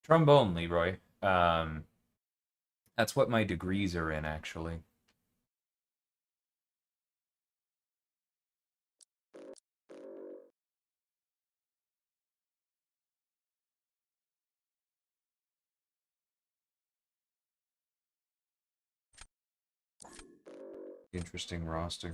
S1: Trombone, Leroy. That's what my degrees are in, actually. Interesting roster.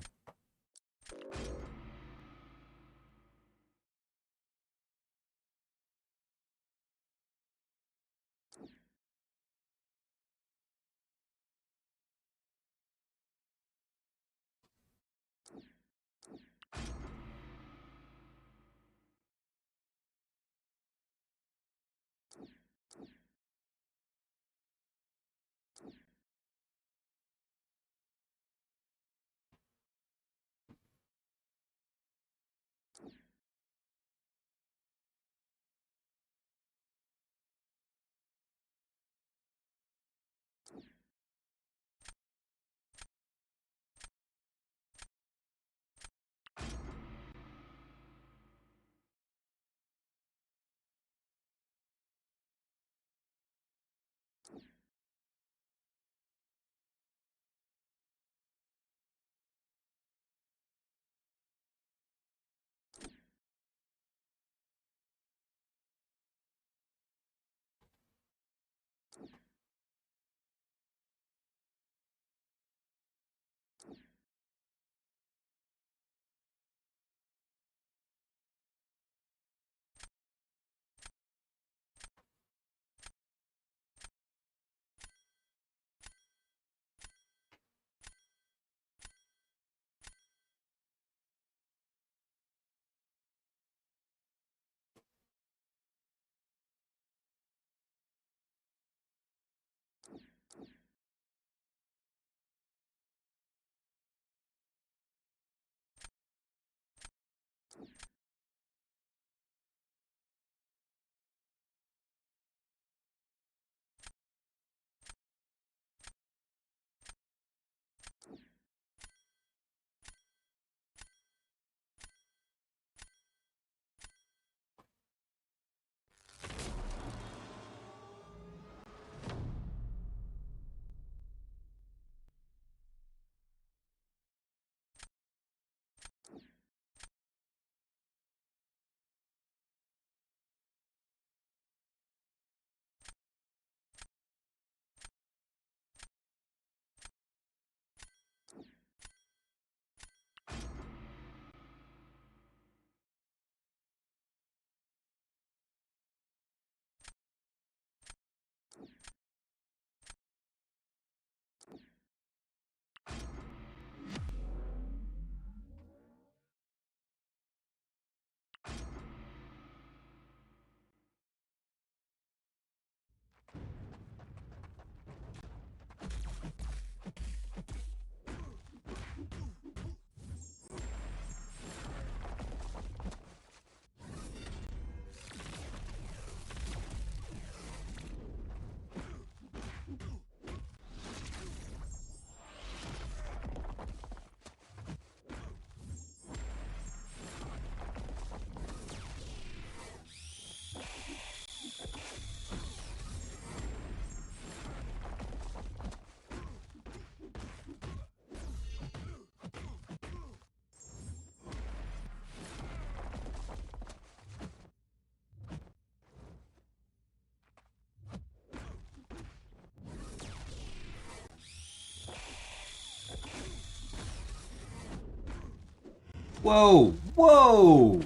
S1: Whoa! Whoa!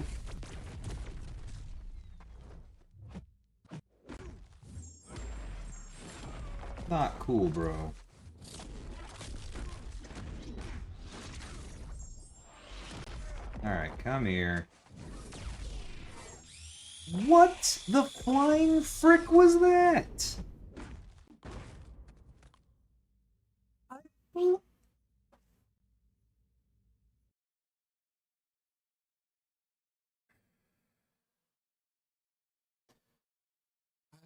S1: Not cool, bro. Alright, come here. What the flying frick was that?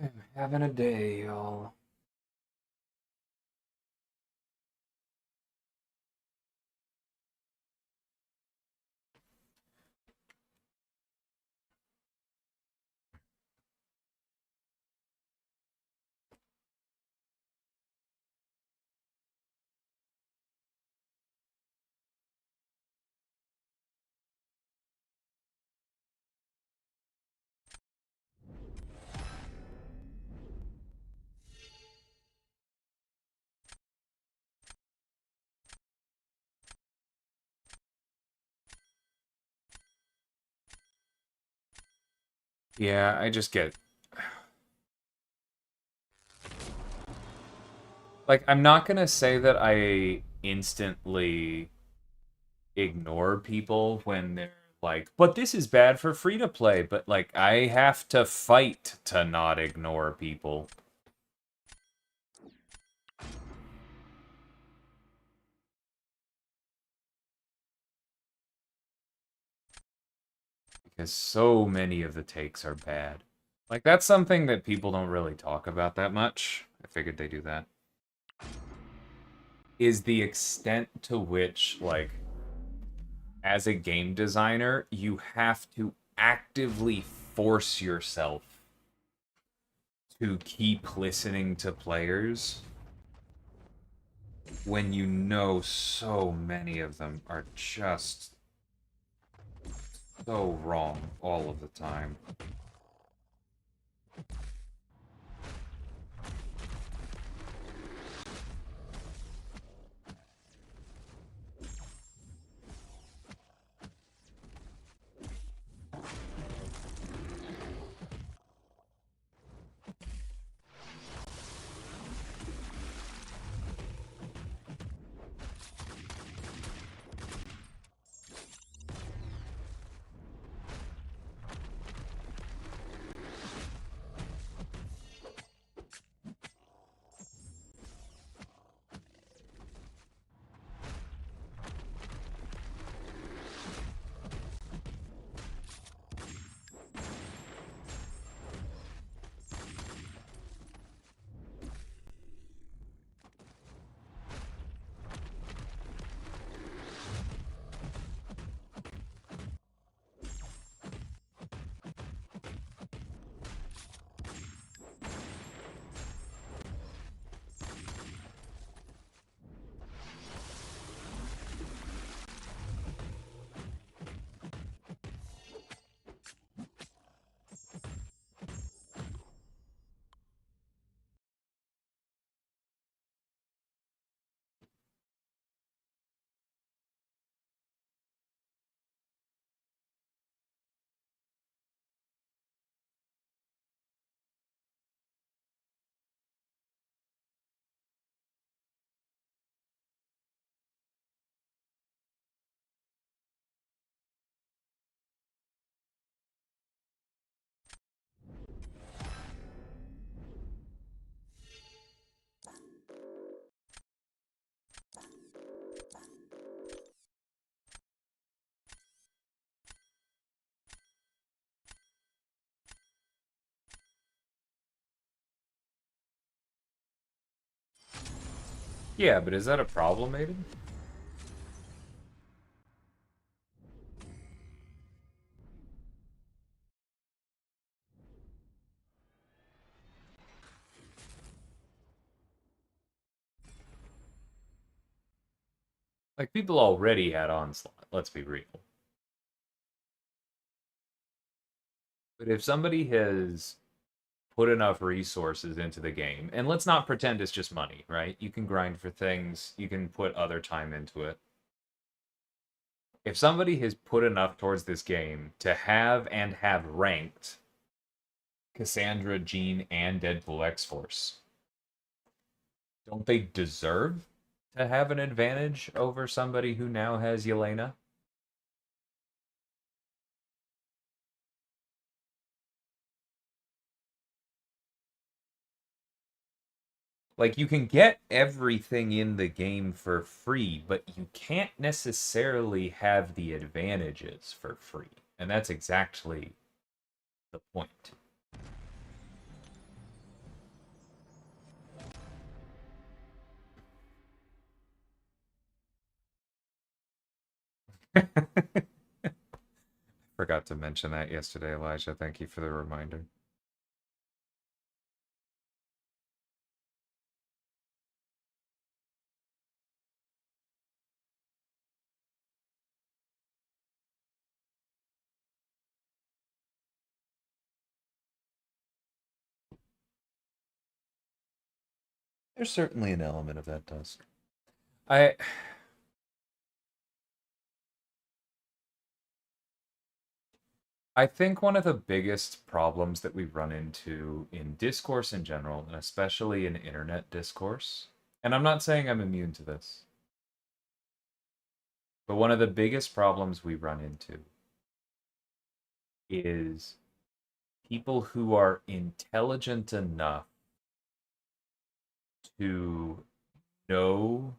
S1: I'm having a day, y'all. Yeah, I just get... Like, I'm not gonna say that I instantly ignore people when they're like, but this is bad for free to play, but like, I have to fight to not ignore people. Because so many of the takes are bad. Like, that's something that people don't really talk about that much. I figured they do that. Is the extent to which, like, as a game designer, you have to actively force yourself to keep listening to players when you know so many of them are just so wrong all of the time. Yeah, but is that a problem, Aiden? Like, people already had Onslaught, let's be real. But if somebody has put enough resources into the game, and let's not pretend it's just money, right? You can grind for things, you can put other time into it. If somebody has put enough towards this game to have and have ranked Cassandra, Jean, and Deadpool X-Force, don't they deserve to have an advantage over somebody who now has Yelena? Like, you can get everything in the game for free, but you can't necessarily have the advantages for free. And that's exactly the point. Forgot to mention that yesterday, Elijah. Thank you for the reminder. There's certainly an element of that, does. I I think one of the biggest problems that we run into in discourse in general, and especially in internet discourse, and I'm not saying I'm immune to this, but one of the biggest problems we run into is people who are intelligent enough to know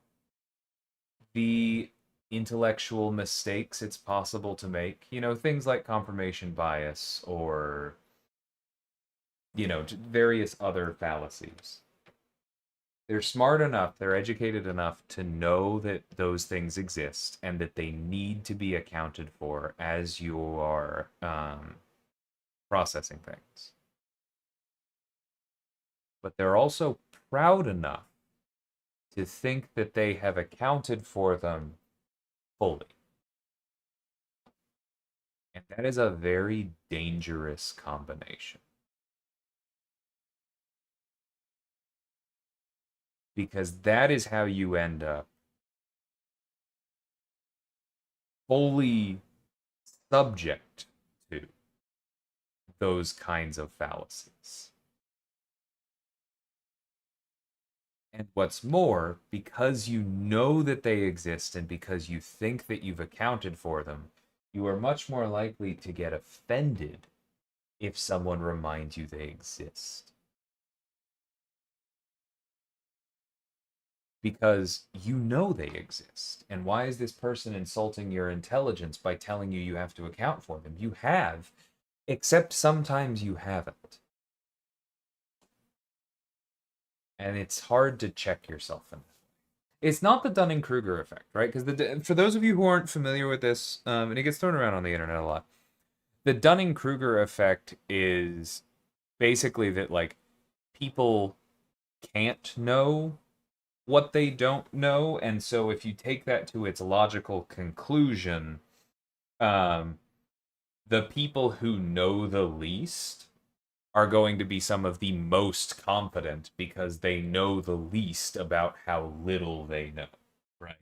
S1: the intellectual mistakes it's possible to make. You know, things like confirmation bias or, you know, various other fallacies. They're smart enough, they're educated enough to know that those things exist and that they need to be accounted for as you are processing things. But they're also proud enough to think that they have accounted for them fully. And that is a very dangerous combination. Because that is how you end up fully subject to those kinds of fallacies. And what's more, because you know that they exist and because you think that you've accounted for them, you are much more likely to get offended if someone reminds you they exist. Because you know they exist. And why is this person insulting your intelligence by telling you you have to account for them? You have, except sometimes you haven't. And it's hard to check yourself in that. It's not the Dunning-Kruger effect, right? Because for those of you who aren't familiar with this, and it gets thrown around on the internet a lot, the Dunning-Kruger effect is basically that like people can't know what they don't know, and so if you take that to its logical conclusion, um, the people who know the least are going to be some of the most confident because they know the least about how little they know, right?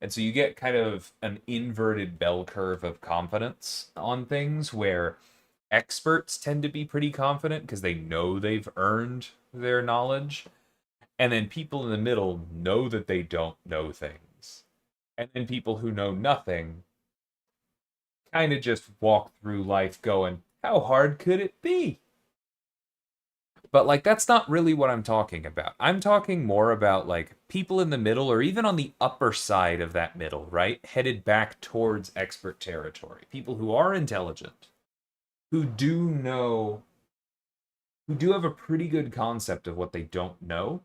S1: And so you get kind of an inverted bell curve of confidence on things where experts tend to be pretty confident because they know they've earned their knowledge. And then people in the middle know that they don't know things. And then people who know nothing kind of just walk through life going, how hard could it be? But like that's not really what I'm talking about. I'm talking more about like people in the middle or even on the upper side of that middle, right? Headed back towards expert territory. People who are intelligent, who do know, who do have a pretty good concept of what they don't know,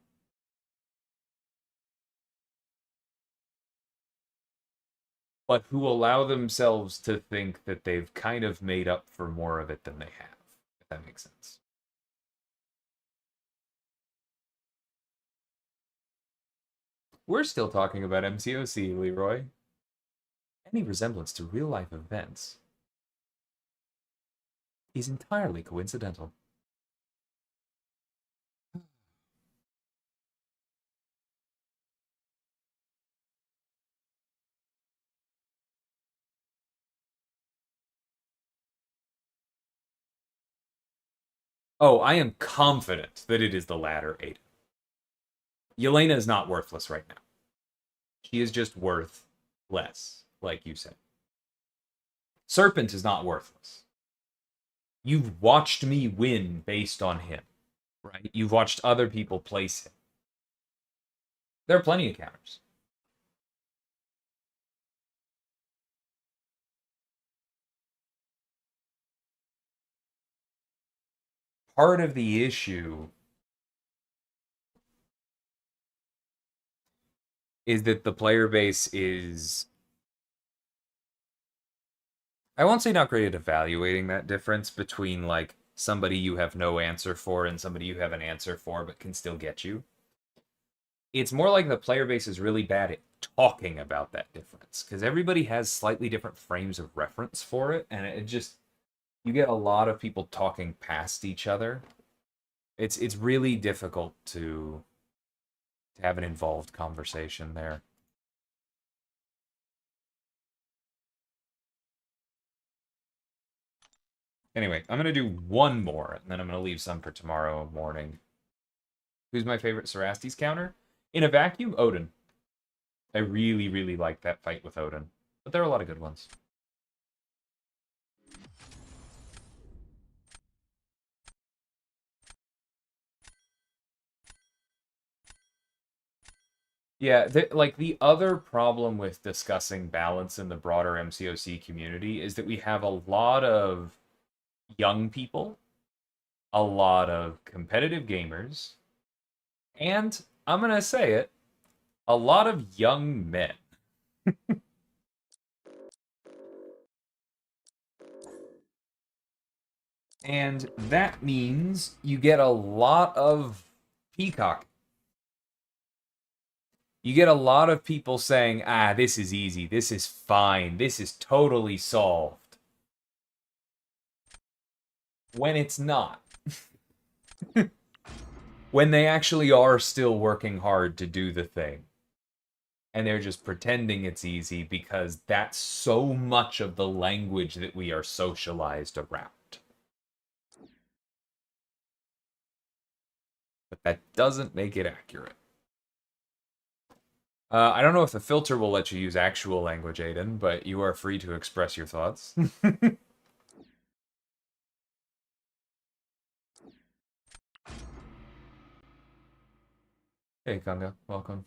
S1: but who allow themselves to think that they've kind of made up for more of it than they have, if that makes sense. We're still talking about MCOC, Leroy. Any resemblance to real life events is entirely coincidental. Oh, I am confident that it is the latter, Ada. Yelena is not worthless right now. She is just worth less, like you said. Serpent is not worthless. You've watched me win based on him, right? You've watched other people place him. There are plenty of counters. Part of the issue is that the player base is, I won't say not great at evaluating that difference between like somebody you have no answer for and somebody you have an answer for but can still get you. It's more like the player base is really bad at talking about that difference because everybody has slightly different frames of reference for it, and it just, you get a lot of people talking past each other. It's really difficult to have an involved conversation there. Anyway, I'm going to do one more, and then I'm going to leave some for tomorrow morning. Who's my favorite Cerastes counter? In a vacuum, Odin. I really, really like that fight with Odin. But there are a lot of good ones. Yeah, like the other problem with discussing balance in the broader MCOC community is that we have a lot of young people, a lot of competitive gamers, and I'm going to say it, a lot of young men. And that means you get a lot of peacock. You get a lot of people saying, ah, this is easy, this is fine, this is totally solved. When it's not. When they actually are still working hard to do the thing. And they're just pretending it's easy because that's so much of the language that we are socialized around. But that doesn't make it accurate. I don't know if the filter will let you use actual language, Aiden, but you are free to express your thoughts. Hey, Kanga, welcome.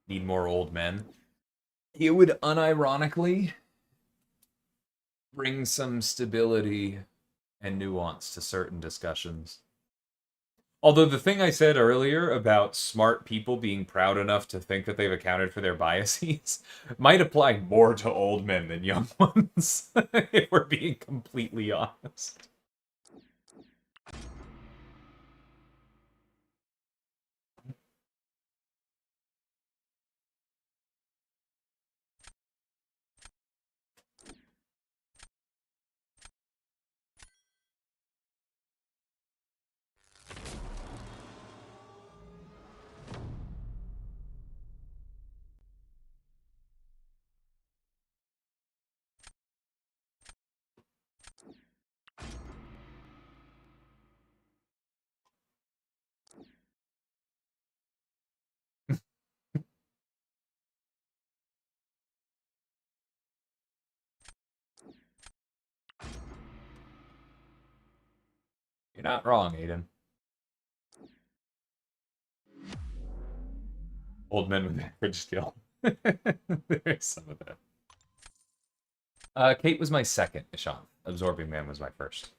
S1: Need more old men. It would unironically bring some stability and nuance to certain discussions. Although the thing I said earlier about smart people being proud enough to think that they've accounted for their biases might apply more to old men than young ones, if we're being completely honest. You're not wrong, Aiden. Old men with average skill. There's some of that. Kate was my second, Ishan. Absorbing Man was my first.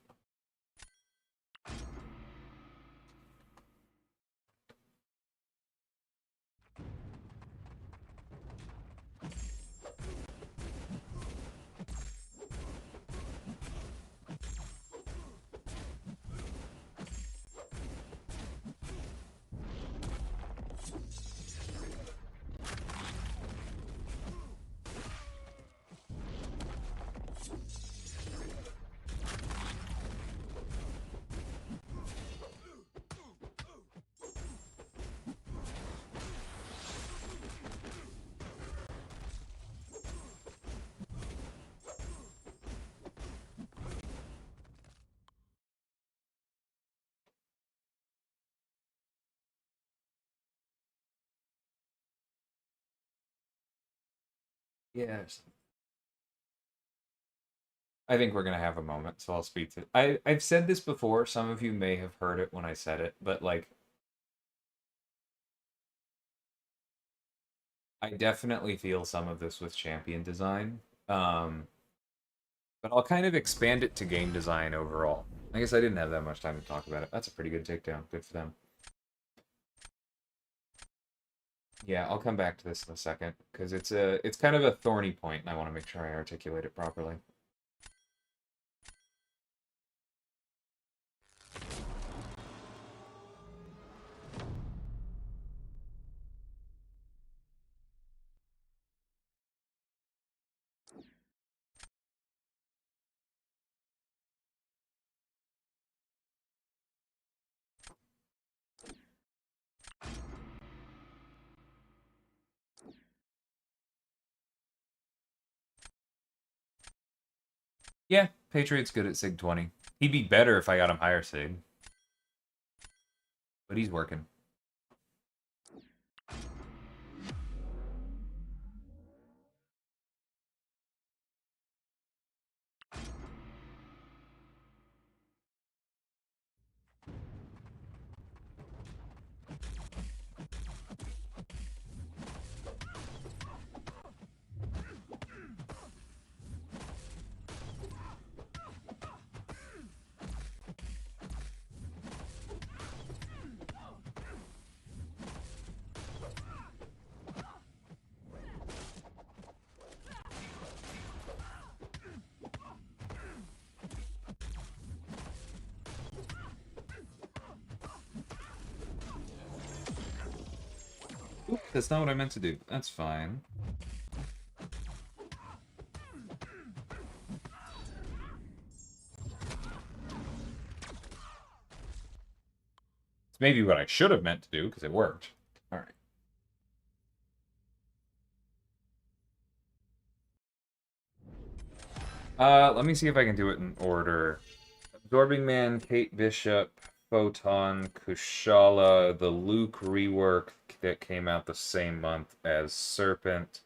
S1: Yes. I think we're gonna have a moment, so I'll speak to. I've said this before. Some of you may have heard it when I said it, but like, I definitely feel some of this with champion design. But I'll kind of expand it to game design overall. I guess I didn't have that much time to talk about it. That's a pretty good takedown. Good for them. Yeah, I'll come back to this in a second because it's kind of a thorny point, and I want to make sure I articulate it properly. Yeah, Patriot's good at Sig 20. He'd be better if I got him higher Sig. But he's working. Oop, that's not what I meant to do. That's fine. It's maybe what I should have meant to do, because it worked. Alright. Let me see if I can do it in order. Absorbing Man, Kate Bishop, Photon, Kushala, the Luke rework that came out the same month as Serpent,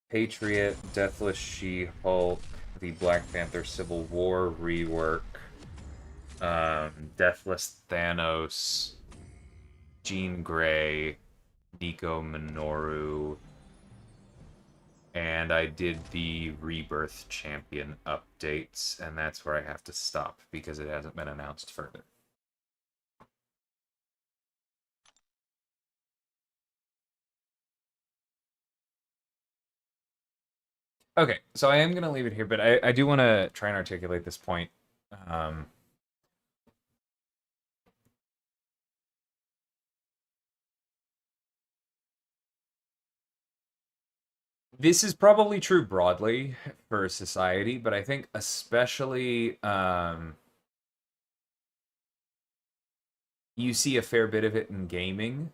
S1: Patriot, Deathless She-Hulk, the Black Panther Civil War rework, Deathless Thanos, Jean Grey, Nico Minoru, and I did the Rebirth Champion updates, and that's where I have to stop because it hasn't been announced further. Okay, so I am going to leave it here, but I do want to try and articulate this point. This is probably true broadly for society, but I think especially you see a fair bit of it in gaming.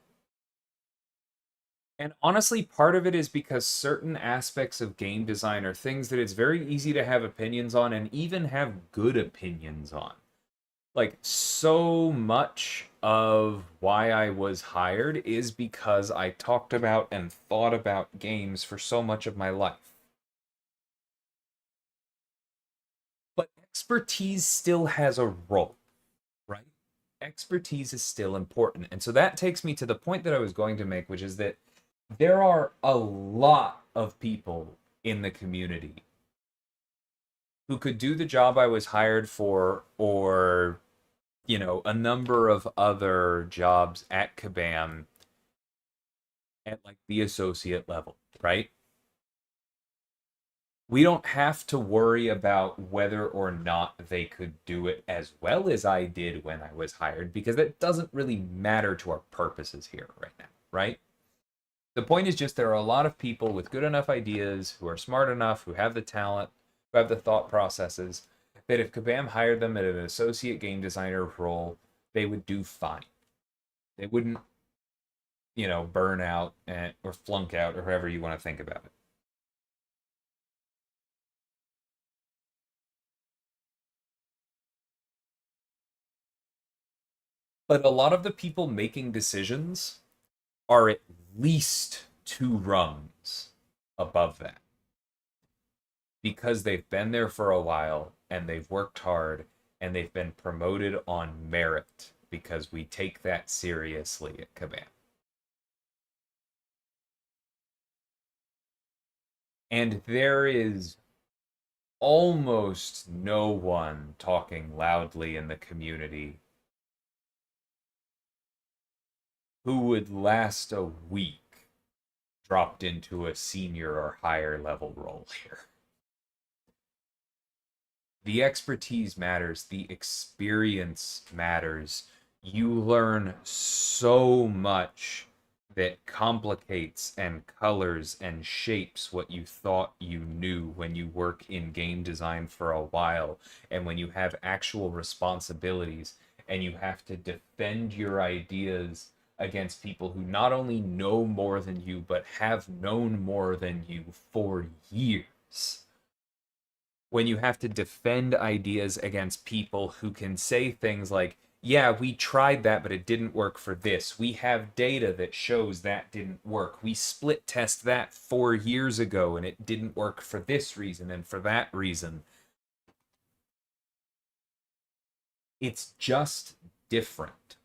S1: And honestly, part of it is because certain aspects of game design are things that it's very easy to have opinions on and even have good opinions on. Like, so much of why I was hired is because I talked about and thought about games for so much of my life. But expertise still has a role, right? Expertise is still important. And so that takes me to the point that I was going to make, which is that there are a lot of people in the community who could do the job I was hired for, or, you know, a number of other jobs at Kabam at like the associate level, right? We don't have to worry about whether or not they could do it as well as I did when I was hired, because that doesn't really matter to our purposes here right now, right? The point is just there are a lot of people with good enough ideas, who are smart enough, who have the talent, who have the thought processes, that if Kabam hired them at an associate game designer role, they would do fine. They wouldn't, you know, burn out or flunk out, or however you want to think about it. But a lot of the people making decisions are at least two rungs above that, because they've been there for a while and they've worked hard and they've been promoted on merit, because we take that seriously at Kabam. And there is almost no one talking loudly in the community who would last a week dropped into a senior or higher level role here. The expertise matters, the experience matters. You learn so much that complicates and colors and shapes what you thought you knew when you work in game design for a while, and when you have actual responsibilities and you have to defend your ideas against people who not only know more than you but have known more than you for years. when you have to defend ideas against people who can say things like, yeah, we tried that, but it didn't work for this. We have data that shows that didn't work. We split test that 4 years ago and it didn't work for this reason and for that reason. It's just different.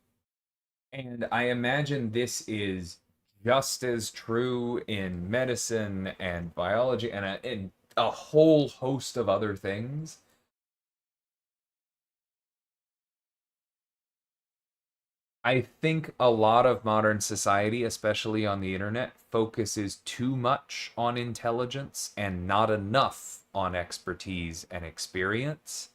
S1: And I imagine this is just as true in medicine and biology and a whole host of other things. I think a lot of modern society, especially on the internet, focuses too much on intelligence and not enough on expertise and experience.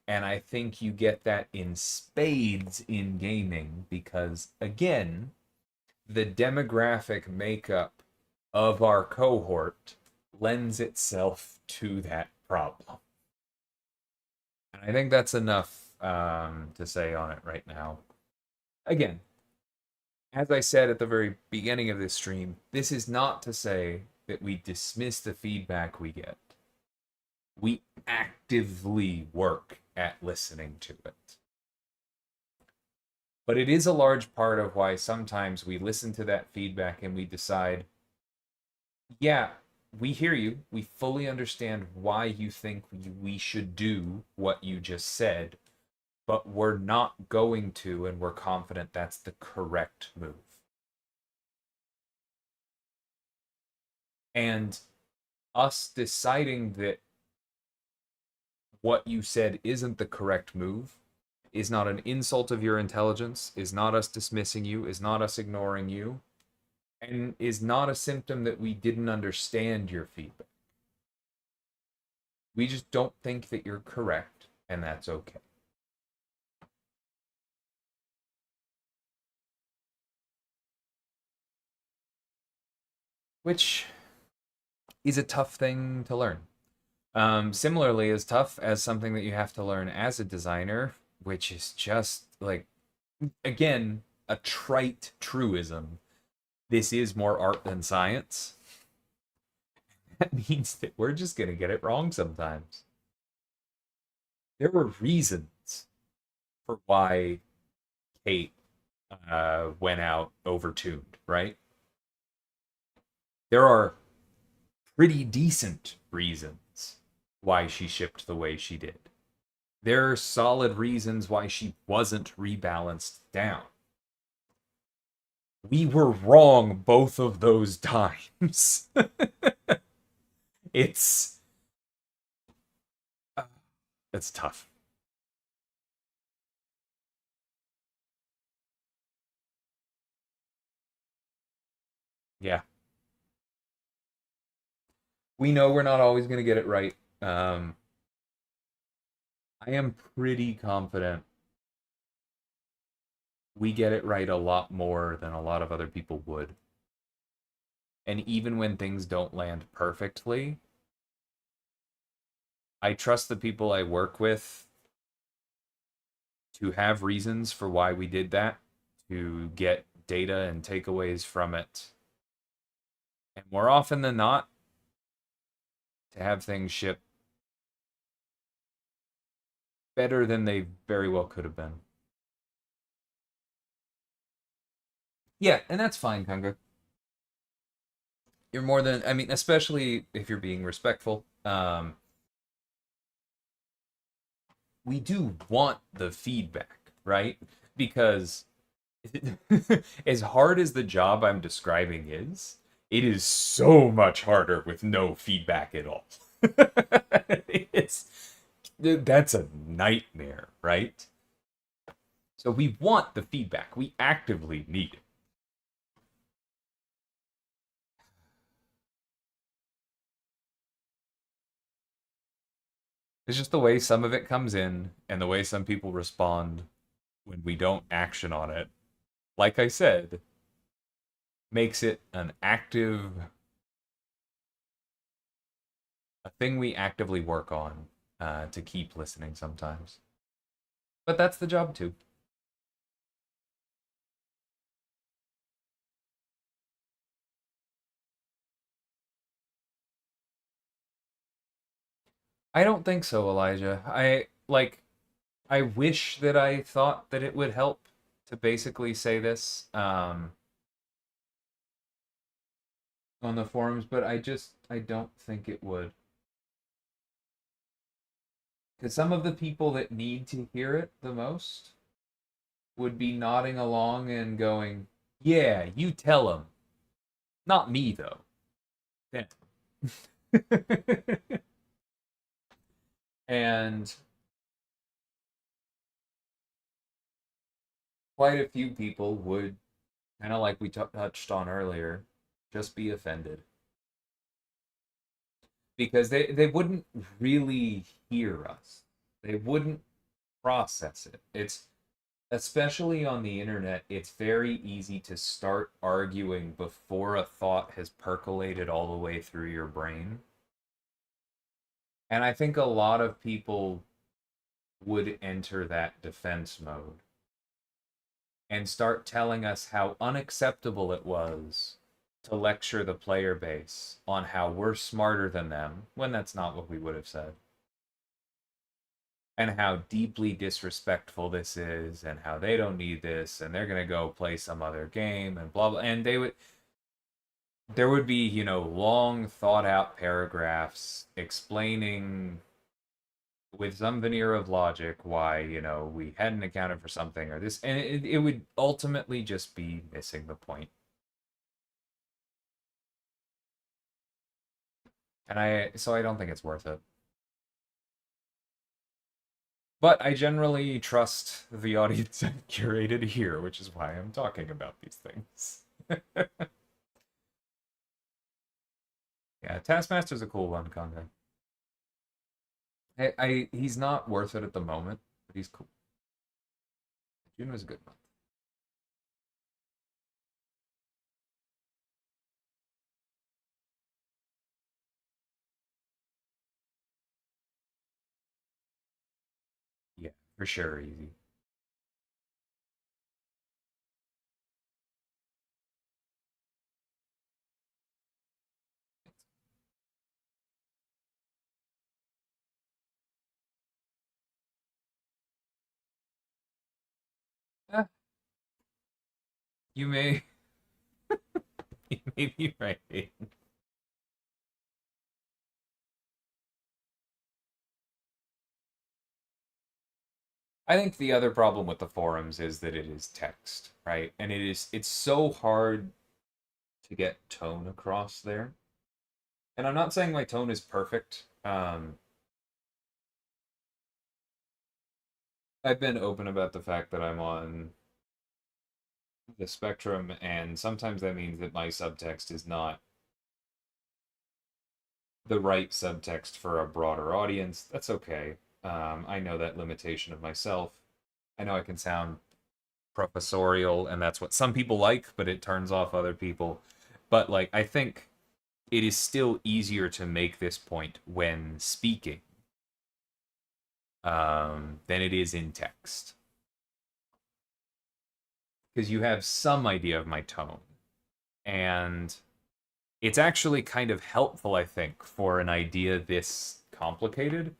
S1: And I think you get that in spades in gaming because, again, the demographic makeup of our cohort lends itself to that problem. And I think that's enough to say on it right now. Again, as I said at the very beginning of this stream, this is not to say that we dismiss the feedback we get. We actively work at listening to it. But it is a large part of why sometimes we listen to that feedback and we decide, yeah, we hear you. We fully understand why you think we should do what you just said, but we're not going to, and we're confident that's the correct move. And us deciding that what you said isn't the correct move is not an insult of your intelligence, is not us dismissing you, is not us ignoring you, and is not a symptom that we didn't understand your feedback. We just don't think that you're correct, and that's okay. Which is a tough thing to learn. Similarly, as tough as something that you have to learn as a designer, which is just like, again, a trite truism. This is more art than science. That means that we're just going to get it wrong sometimes. There were reasons for why Kate went out overtuned, right? There are pretty decent reasons why she shipped the way she did. There are solid reasons why she wasn't rebalanced down. We were wrong both of those times. it's it's tough. Yeah. We know we're not always going to get it right. I am pretty confident we get it right a lot more than a lot of other people would. And even when things don't land perfectly, I trust the people I work with to have reasons for why we did that, to get data and takeaways from it. And more often than not, to have things ship better than they very well could have been. Yeah, and that's fine, Kunga. You're more than, I mean, especially if you're being respectful. We do want the feedback, right? Because as hard as the job I'm describing is, it is so much harder with no feedback at all. it's that's a nightmare, right? So we want the feedback. We actively need it. It's just the way some of it comes in and the way some people respond when we don't action on it. Like I said, makes it an active a thing we actively work on to keep listening sometimes. But that's the job too. I don't think so, Elijah. I wish that I thought that it would help to basically say this on the forums, but I don't think it would. Because some of the people that need to hear it the most would be nodding along and going, "Yeah, you tell them." Not me though. Them. And quite a few people would, kind of like we touched on earlier, just be offended because they wouldn't really hear us. They wouldn't process it. It's especially on the internet, it's very easy to start arguing before a thought has percolated all the way through your brain. And I think a lot of people would enter that defense mode and start telling us how unacceptable it was to lecture the player base on how we're smarter than them when that's not what we would have said. And how deeply disrespectful this is and how they don't need this and they're going to go play some other game and blah blah, and there would be, long thought out paragraphs explaining with some veneer of logic why, we hadn't accounted for something or this, and it would ultimately just be missing the point. And I don't think it's worth it. But I generally trust the audience I've curated here, which is why I'm talking about these things. Yeah, Taskmaster's a cool one, Conga. He's not worth it at the moment, but he's cool. June was a good month. Yeah, for sure, easy. Eh, you may you may be right. I think the other problem with the forums is that it is text, right? And it's so hard to get tone across there. And I'm not saying my tone is perfect. I've been open about the fact that I'm on the spectrum, and sometimes that means that my subtext is not the right subtext for a broader audience. That's okay. I know that limitation of myself. I know I can sound professorial, and that's what some people like, but it turns off other people. But like, I think it is still easier to make this point when speaking than it is in text because you have some idea of my tone, and it's actually kind of helpful, I think, for an idea this complicated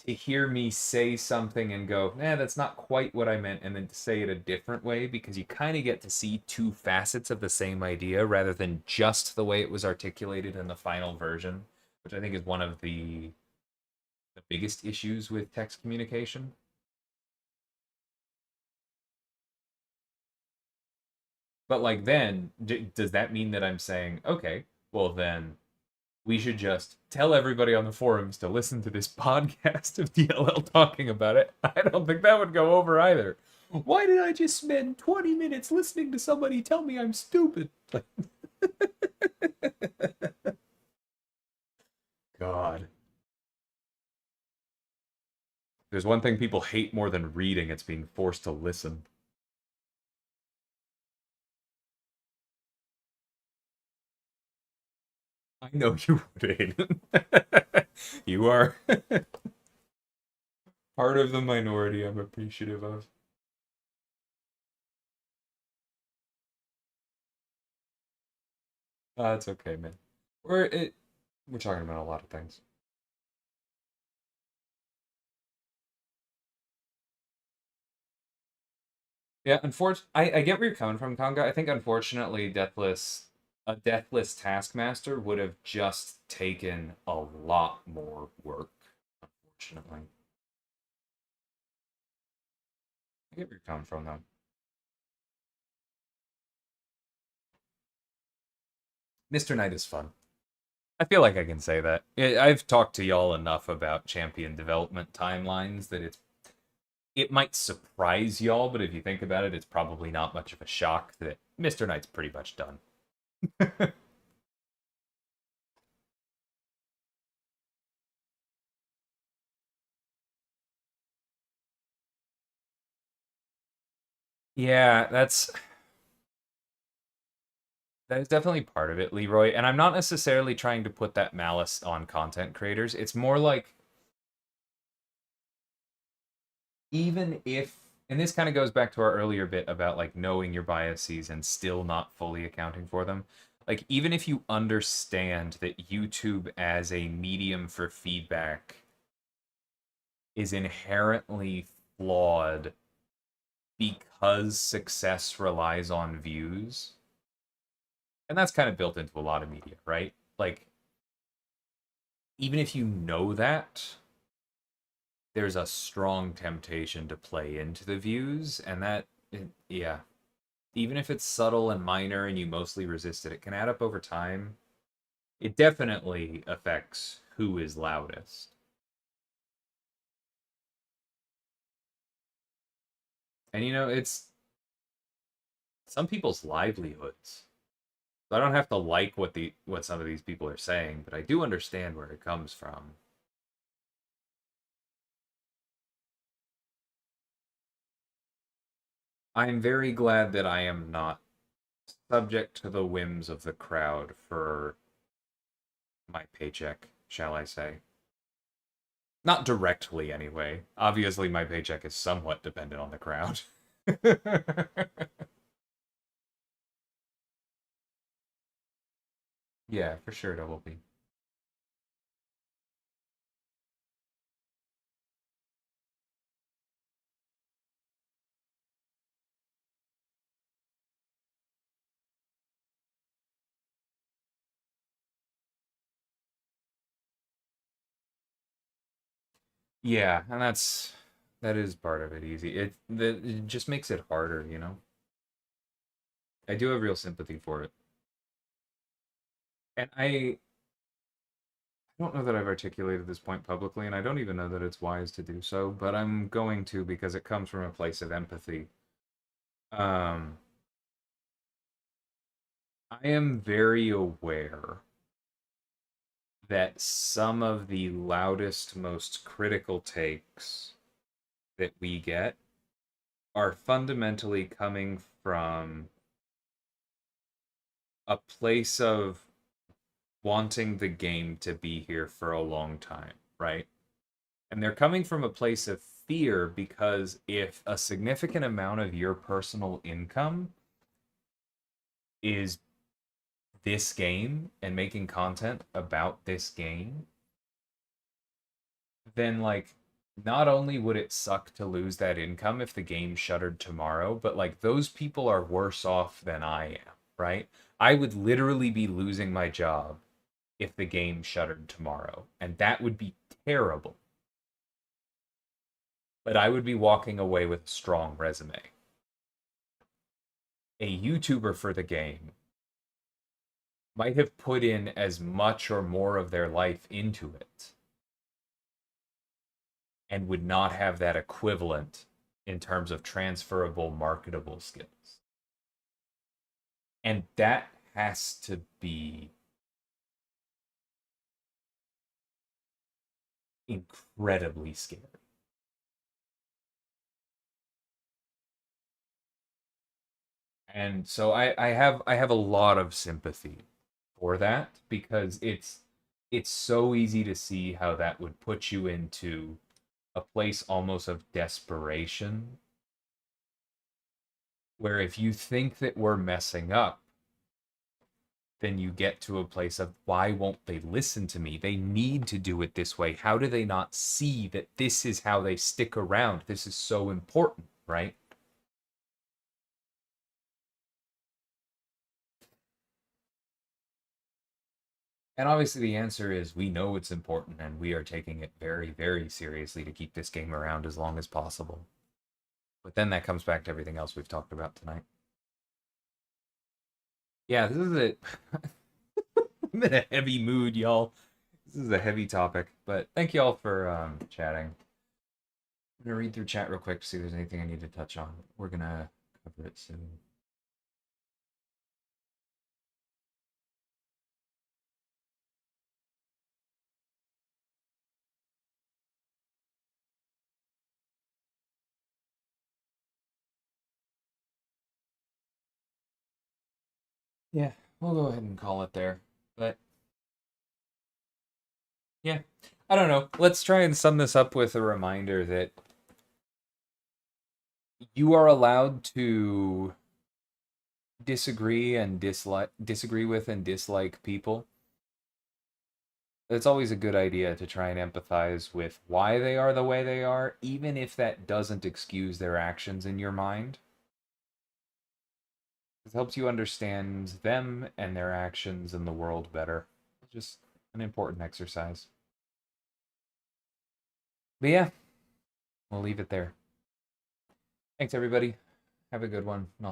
S1: to hear me say something and go, that's not quite what I meant, and then to say it a different way because you kind of get to see two facets of the same idea rather than just the way it was articulated in the final version, which I think is one of the biggest issues with text communication. But like, then does that mean that I'm saying, okay, well then we should just tell everybody on the forums to listen to this podcast of DLL talking about it? I don't think that would go over either. Why did I just spend 20 minutes listening to somebody tell me I'm stupid? God. There's one thing people hate more than reading, it's being forced to listen. I know you would, Aiden. You are part of the minority I'm appreciative of. It's okay, man. We're it. We're talking about a lot of things. Yeah, I get where you're coming from, Conga. I think unfortunately, a deathless Taskmaster would have just taken a lot more work. Unfortunately, I get where you're coming from, though. Mr. Knight is fun. I feel like I can say that. I've talked to y'all enough about champion development timelines that it might surprise y'all, but if you think about it, it's probably not much of a shock that Mr. Knight's pretty much done. Yeah, that is definitely part of it, Leroy. And I'm not necessarily trying to put that malice on content creators. It's more like, even if, and this kind of goes back to our earlier bit about like knowing your biases and still not fully accounting for them. Like, even if you understand that YouTube as a medium for feedback is inherently flawed because success relies on views, and that's kind of built into a lot of media, right? Like, even if you know that, there's a strong temptation to play into the views, and yeah, even if it's subtle and minor and you mostly resist it, it can add up over time. It definitely affects who is loudest. And it's some people's livelihoods. So I don't have to like what some of these people are saying, but I do understand where it comes from. I'm very glad that I am not subject to the whims of the crowd for my paycheck, shall I say. Not directly, anyway. Obviously, my paycheck is somewhat dependent on the crowd. Yeah, for sure, Double P. Yeah, and that is part of it. Easy. It just makes it harder. I do have real sympathy for it, and I don't know that I've articulated this point publicly, and I don't even know that it's wise to do so, but I'm going to because it comes from a place of empathy. Um, I am very aware that some of the loudest, most critical takes that we get are fundamentally coming from a place of wanting the game to be here for a long time, right? And they're coming from a place of fear because if a significant amount of your personal income is this game and making content about this game, then like not only would it suck to lose that income if the game shuttered tomorrow, but like those people are worse off than I am, right? I would literally be losing my job if the game shuttered tomorrow, and that would be terrible. But I would be walking away with a strong resume. A YouTuber for the game might have put in as much or more of their life into it and would not have that equivalent in terms of transferable marketable skills. And that has to be incredibly scary. And so I have a lot of sympathy for that because it's so easy to see how that would put you into a place almost of desperation where if you think that we're messing up, then you get to a place of why won't they listen to me? They need to do it this way. How do they not see that this is how they stick around? This is so important, right? And obviously the answer is we know it's important and we are taking it very, very seriously to keep this game around as long as possible. But then that comes back to everything else we've talked about tonight. Yeah, this is it. I'm in a heavy mood, y'all. This is a heavy topic, but thank y'all for chatting. I'm gonna read through chat real quick to see if there's anything I need to touch on. We're gonna cover it soon. Yeah, we'll go ahead and call it there. But yeah, I don't know. Let's try and sum this up with a reminder that you are allowed to disagree with and dislike people. It's always a good idea to try and empathize with why they are the way they are, even if that doesn't excuse their actions in your mind. It helps you understand them and their actions in the world better. It's just an important exercise. But yeah, we'll leave it there. Thanks, everybody. Have a good one, and I'll see